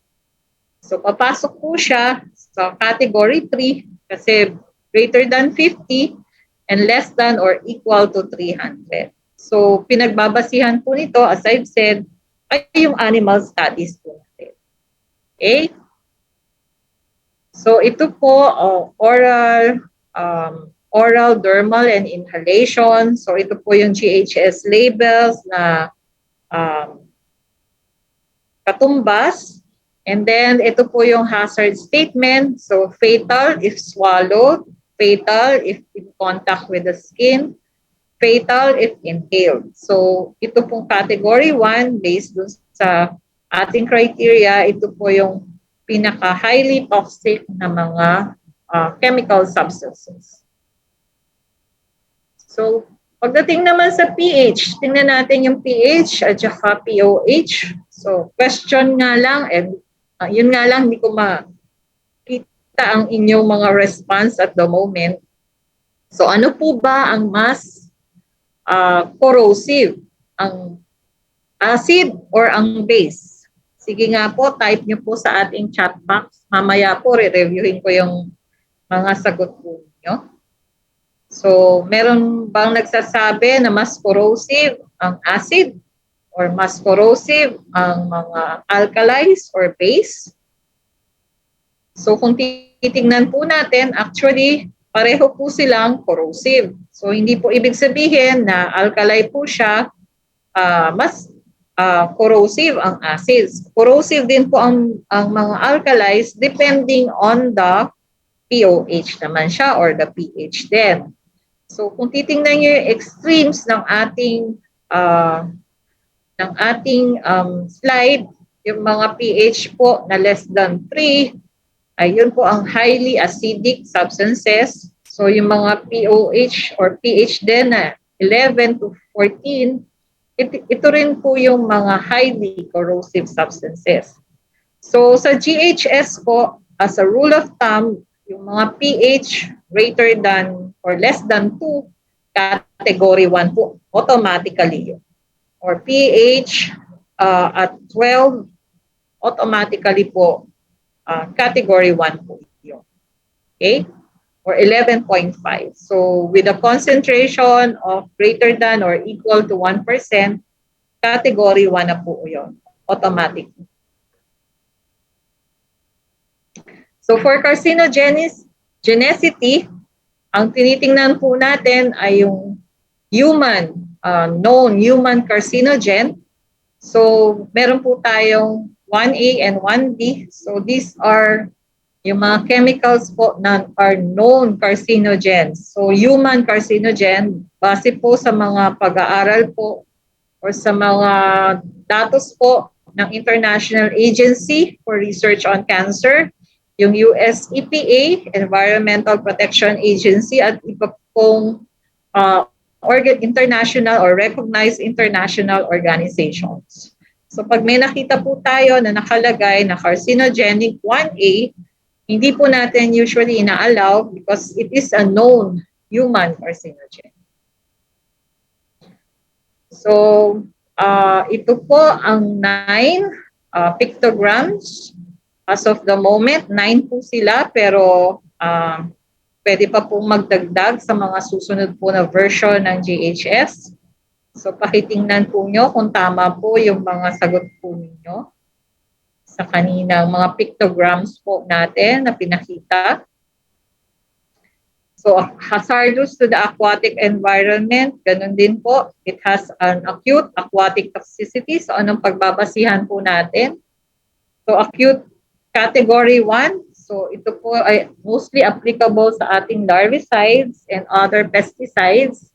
So, papasok po siya sa category 3 kasi greater than 50 and less than or equal to 300. So, pinagbabasihan po nito, as I've said, ay yung animal studies po natin. Okay? So, ito po, oral, dermal, and inhalation. So, ito po yung GHS labels na katumbas. And then, ito po yung hazard statement. So, fatal if swallowed, fatal if in contact with the skin, fatal if inhaled. So, ito pong category 1 based dun sa ating criteria, ito po yung pinaka-highly toxic na mga chemical substances. So, pagdating naman sa pH, tingnan natin yung pH at saka POH. So, question nga lang, and yun nga lang, hindi ko makita ang inyong mga response at the moment. So, ano po ba ang mas corrosive, ang acid or ang base? Sige nga po, type nyo po sa ating chat box. Mamaya po, re-reviewin ko yung mga sagot po nyo. So, meron bang nagsasabi na mas corrosive ang acid or mas corrosive ang mga alkalis or base? So, kung titignan po natin, actually, pareho po silang corrosive. So, hindi po ibig sabihin na alkali po siya, mas corrosive ang acids. Corrosive din po ang mga alkalis depending on the POH naman siya or the pH din. So, kung titingnan niyo yung extremes ng ating slide, yung mga pH po na less than 3, ayun po ang highly acidic substances. So, yung mga POH or pH din na 11 to 14, ito rin po yung mga highly corrosive substances. So, sa GHS po, as a rule of thumb, yung mga pH greater than or less than 2, category 1 po, automatically yun. Or pH at 12, automatically po, category 1 po yun. Okay? Or 11.5. So, with a concentration of greater than or equal to 1%, category 1 na po yun, automatic. So, for carcinogenicity, ang tinitingnan po natin ay yung known human carcinogen. So, meron po tayong 1A and 1B. So, these are yung mga chemicals po na are known carcinogens. So, human carcinogen, base po sa mga pag-aaral po or sa mga datos po ng International Agency for Research on Cancer, yung US EPA, Environmental Protection Agency, at iba pong international or recognized international organizations. So pag may nakita po tayo na nakalagay na carcinogenic 1A, hindi po natin usually ina-allow because it is a known human carcinogen. So ito po ang 9 pictograms. As of the moment, 9 po sila, pero pwede pa pong magdagdag sa mga susunod po na version ng GHS. So pakitingnan po nyo kung tama po yung mga sagot po ninyo sa kaninang mga pictograms po natin na pinakita. So hazardous to the aquatic environment, ganun din po. It has an acute aquatic toxicity. So anong pagbabasihan po natin? So acute category 1. So ito po ay mostly applicable sa ating larvicides and other pesticides.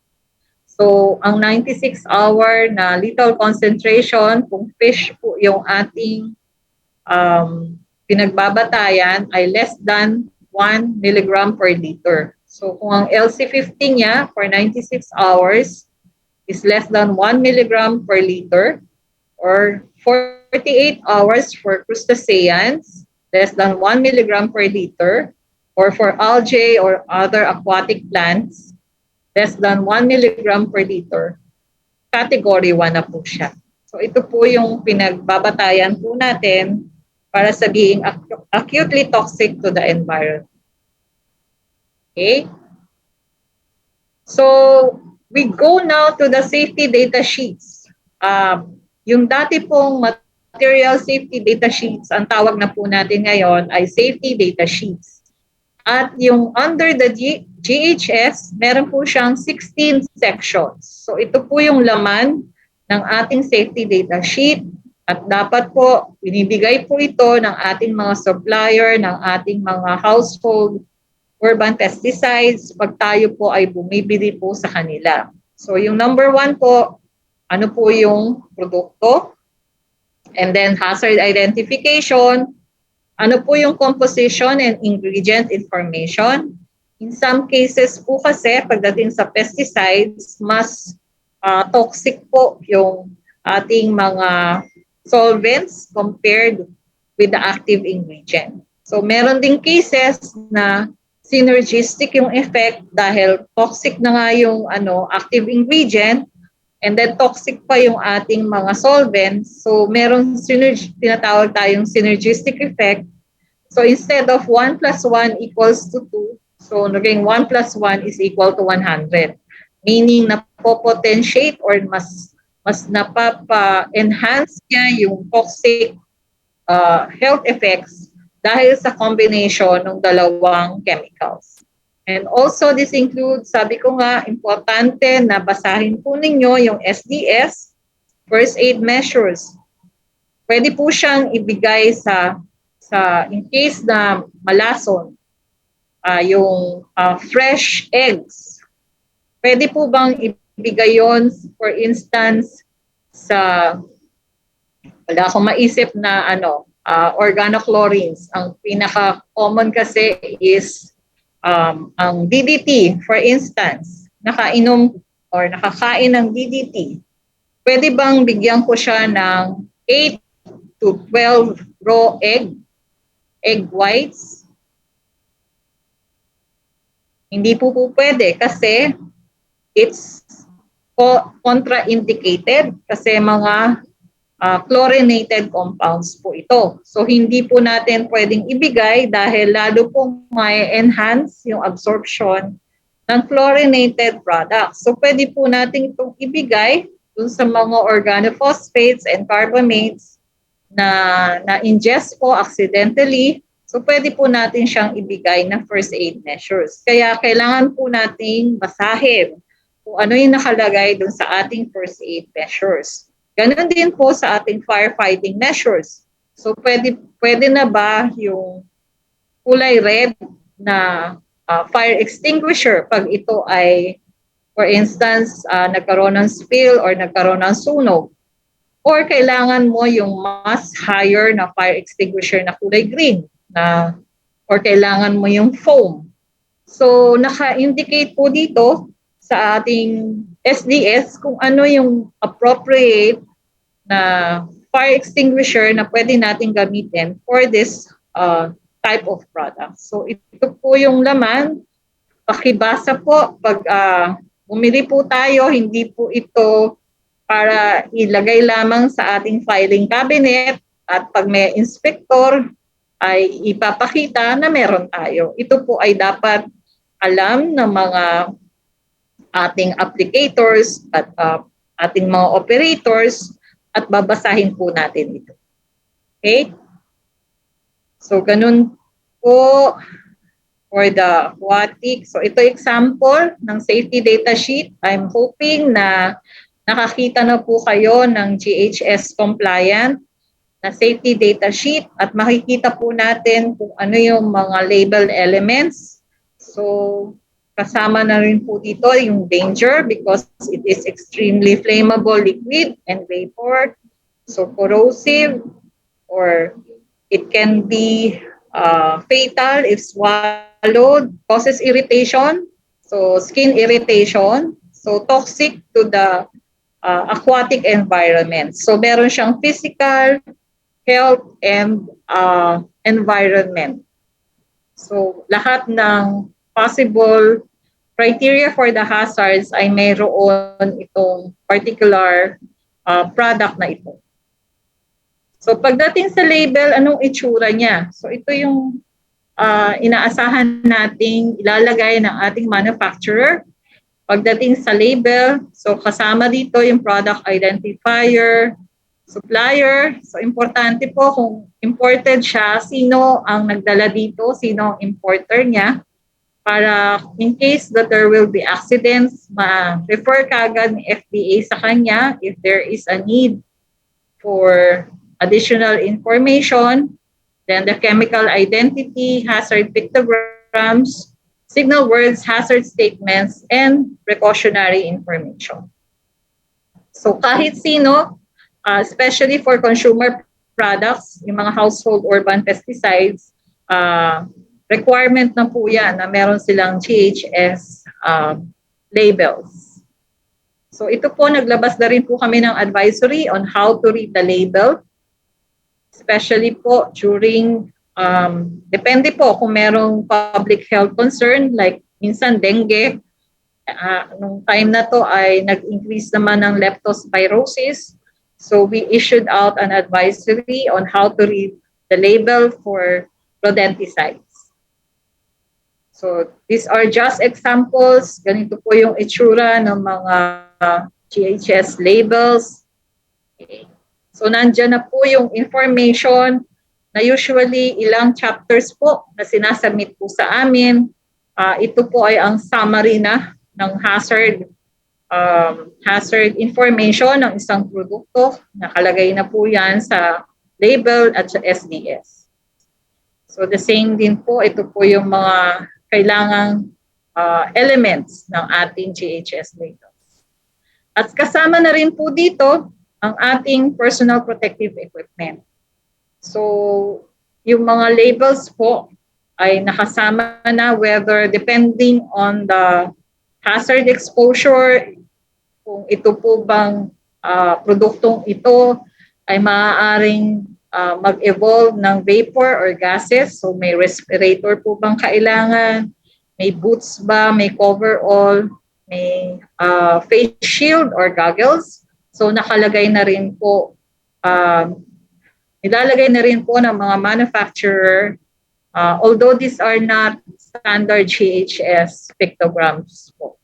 So ang 96-hour na lethal concentration, kung fish po yung ating pinagbabatayan, ay less than 1 milligram per liter. So kung ang LC50 niya for 96 hours is less than 1 milligram per liter or 48 hours for crustaceans, less than 1 milligram per liter, or for algae or other aquatic plants, less than 1 milligram per liter, category 1 na po siya. So ito po yung pinagbabatayan po natin para sa being acutely toxic to the environment. Okay? So we go now to the safety data sheets. Yung dati pong material safety data sheets, ang tawag na po natin ngayon ay safety data sheets. At yung under the GHS, meron po siyang 16 sections. So ito po yung laman ng ating safety data sheet at dapat po binibigay po ito ng ating mga supplier, ng ating mga household urban pesticides pag tayo po ay bumibili po sa kanila. So yung number 1 po, ano po yung produkto? And then hazard identification, ano po yung composition and ingredient information. In some cases po kasi pagdating sa pesticides, mas toxic po yung ating mga solvents compared with the active ingredient. So meron ding cases na synergistic yung effect dahil toxic na nga yung active ingredient and then toxic pa yung ating mga solvents. So meron tinatawag tayong synergistic effect. So instead of 1 plus 1 equals to 2, so naging 1 plus 1 is equal to 100. Meaning napopotentiate or mas napapa-enhance niya yung toxic health effects dahil sa combination ng dalawang chemicals. And also this includes, sabi ko nga, importante na basahin po ninyo yung SDS, first aid measures. Pwede po siyang ibigay sa in case na malason, yung fresh eggs. Pwede po bang ibigay yon, for instance, sa, wala akong maisip na organochlorines. Ang pinaka-common kasi is ang DDT, for instance, nakainom or nakakain ng DDT. Pwede bang bigyan ko siya ng 8 to 12 raw egg whites? Hindi po pwede kasi it's contraindicated kasi mga chlorinated compounds po ito. So hindi po natin pwedeng ibigay dahil lalo pong may enhance yung absorption ng chlorinated products. So pwede po natin itong ibigay dun sa mga organophosphates and carbamates na ingest po accidentally. So pwede po natin siyang ibigay na first aid measures. Kaya kailangan po nating basahin kung ano yung nakalagay dun sa ating first aid measures. Ganon din po sa ating firefighting measures. So pwede na ba yung kulay red na fire extinguisher pag ito ay, for instance, nagkaroon ng spill or nagkaroon ng sunog? Or kailangan mo yung mas higher na fire extinguisher na kulay green or kailangan mo yung foam? So naka-indicate po dito sa ating SDS kung ano yung appropriate na fire extinguisher na pwede natin gamitin for this type of product. So ito po yung laman. Pakibasa po pag bumili po tayo, hindi po ito para ilagay lamang sa ating filing cabinet at pag may inspector ay ipapakita na meron tayo. Ito po ay dapat alam ng mga ating applicators at ating mga operators at babasahin po natin ito. Okay? So, ganun po for the aquatic. So, ito example ng safety data sheet. I'm hoping na nakakita na po kayo ng GHS compliant na safety data sheet at makikita po natin kung ano yung mga label elements. So, kasama na rin po dito yung danger because it is extremely flammable liquid and vapor. So corrosive or it can be fatal if swallowed, causes irritation, so skin irritation, so toxic to the aquatic environment. So meron siyang physical, health, and environment. So lahat ng possible criteria for the hazards ay mayroon itong particular product na ito. So pagdating sa label, anong itsura niya? So ito yung inaasahan nating ilalagay ng ating manufacturer. Pagdating sa label, so kasama dito yung product identifier, supplier. So importante po kung imported siya, sino ang nagdala dito, sino ang importer niya, para in case that there will be accidents, ma-refer kagad ng FDA sa kanya if there is a need for additional information. Then the chemical identity, hazard pictograms, signal words, hazard statements, and precautionary information. So kahit sino, especially for consumer products, yung mga household urban pesticides, requirement na po yan na meron silang GHS labels. So ito po, naglabas na rin po kami ng advisory on how to read the label. Especially po during, depende po kung merong public health concern, like minsan dengue. Nung time na to ay nag-increase naman ng leptospirosis. So we issued out an advisory on how to read the label for rodenticides. So these are just examples. Ganito po yung itsura ng mga GHS labels. Okay. So nandyan na po yung information na usually ilang chapters po na sinasubmit po sa amin. Ito po ay ang summary na ng hazard information ng isang produkto. Nakalagay na po yan sa label at sa SDS. So the same din po, ito po yung mga kailangang elements ng ating GHS labels. At kasama na rin po dito ang ating personal protective equipment. So yung mga labels po ay nakasama na whether depending on the hazard exposure, kung ito po bang produktong ito ay maaaring mag-evolve ng vapor or gases. So may respirator po bang kailangan? May boots ba? May coverall? May face shield or goggles? So nakalagay na rin po, nilalagay na rin po ng mga manufacturer, although these are not standard GHS pictograms po.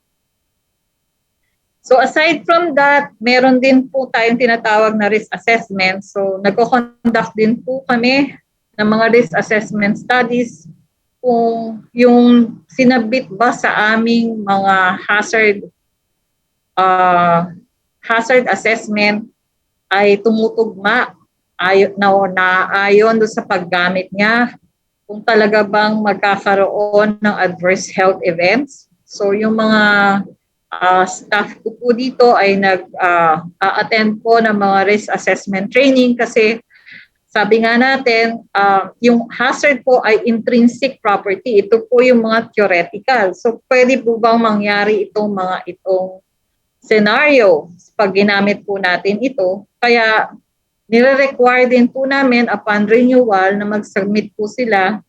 So aside from that, meron din po tayong tinatawag na risk assessment. So nagko-conduct din po kami ng mga risk assessment studies kung yung sinabit ba sa aming mga hazard assessment ay tumutugma ayon doon sa paggamit niya, kung talaga bang magkakaroon ng adverse health events. So yung mga staff ko po dito ay nag-attend po ng mga risk assessment training kasi sabi nga natin, yung hazard po ay intrinsic property. Ito po yung mga theoretical. So pwede po bang mangyari itong scenario pag ginamit po natin ito? Kaya nire-require din po namin upon renewal na mag-submit po sila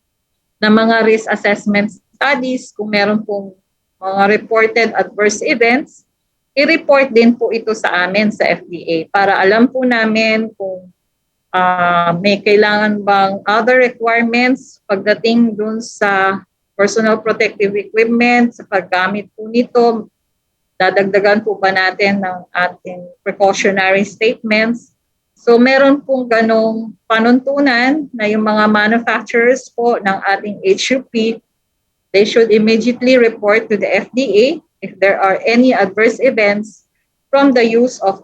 ng mga risk assessment studies. Kung meron pong mga reported adverse events, i-report din po ito sa amin sa FDA para alam po namin kung may kailangan bang other requirements pagdating dun sa personal protective equipment, sa paggamit po nito. Dadagdagan po ba natin ng ating precautionary statements? So meron pong ganong panuntunan na yung mga manufacturers po ng ating HUP, they should immediately report to the FDA if there are any adverse events from the use of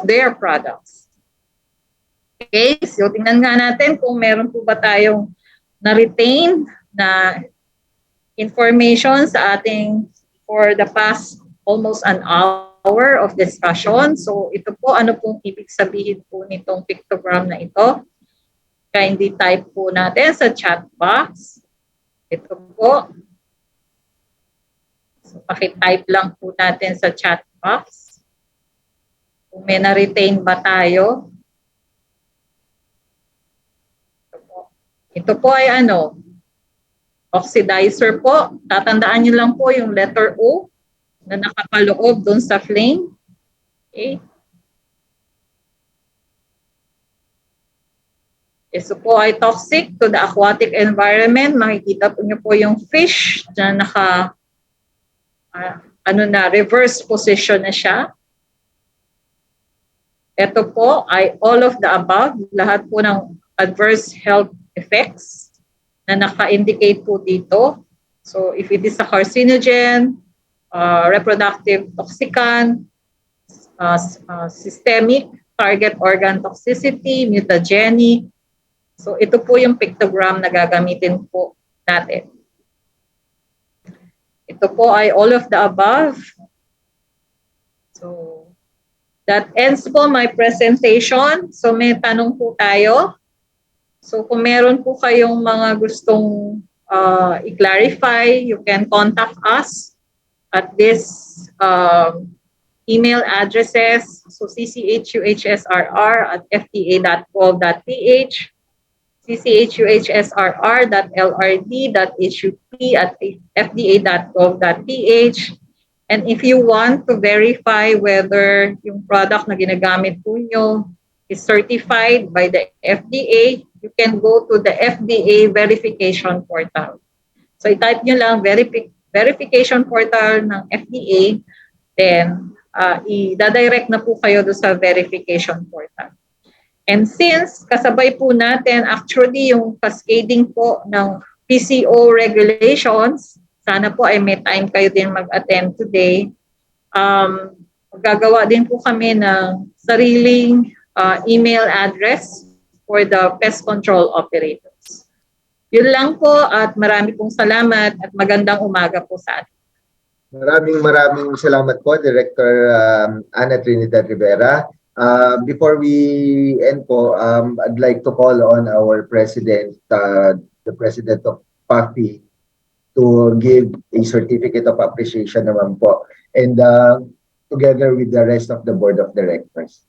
their products. Okay, so tingnan nga natin kung meron po ba tayong na-retain na information sa ating for the past almost an hour of discussion. So ito po, ano pong ibig sabihin po nitong pictogram na ito? Kindly type po natin sa chat box. Ito po. So pakitype lang po natin sa chat box. Kung may na-retain ba tayo? Ito po ay ano? Oxidizer po. Tatandaan nyo lang po yung letter O na nakapaloob doon sa flame. Okay. Ito po ay toxic to the aquatic environment. Makikita po nyo po yung fish na reverse position na siya. Ito po ay all of the above, lahat po ng adverse health effects na naka-indicate po dito. So if it is a carcinogen, reproductive toxicant, systemic, target organ toxicity, mutagenic. So ito po yung pictogram na gagamitin po natin. Ito po ay all of the above. So that ends po my presentation. So may tanong po tayo. So kung meron po kayong mga gustong i-clarify, you can contact us at this email addresses. So cchuhsrr@fda.gov.ph, cchuhsrr.lrd.hup@fda.gov.ph. And if you want to verify whether yung product na ginagamit po nyo is certified by the FDA, you can go to the FDA verification portal. So i-type nyo lang verification portal ng FDA, then i-direct na po kayo doon sa verification portal. And since kasabay po natin actually yung cascading po ng PCO regulations, sana po ay may time kayo din mag-attend today. Gagawa din po kami ng sariling email address for the pest control operators. Yun lang po at marami pong salamat at magandang umaga po sa atin. Maraming salamat po, Director Ana Trinidad Rivera. Before we end po, I'd like to call on our President, the President of PAFI, to give a certificate of appreciation naman po, and together with the rest of the Board of Directors.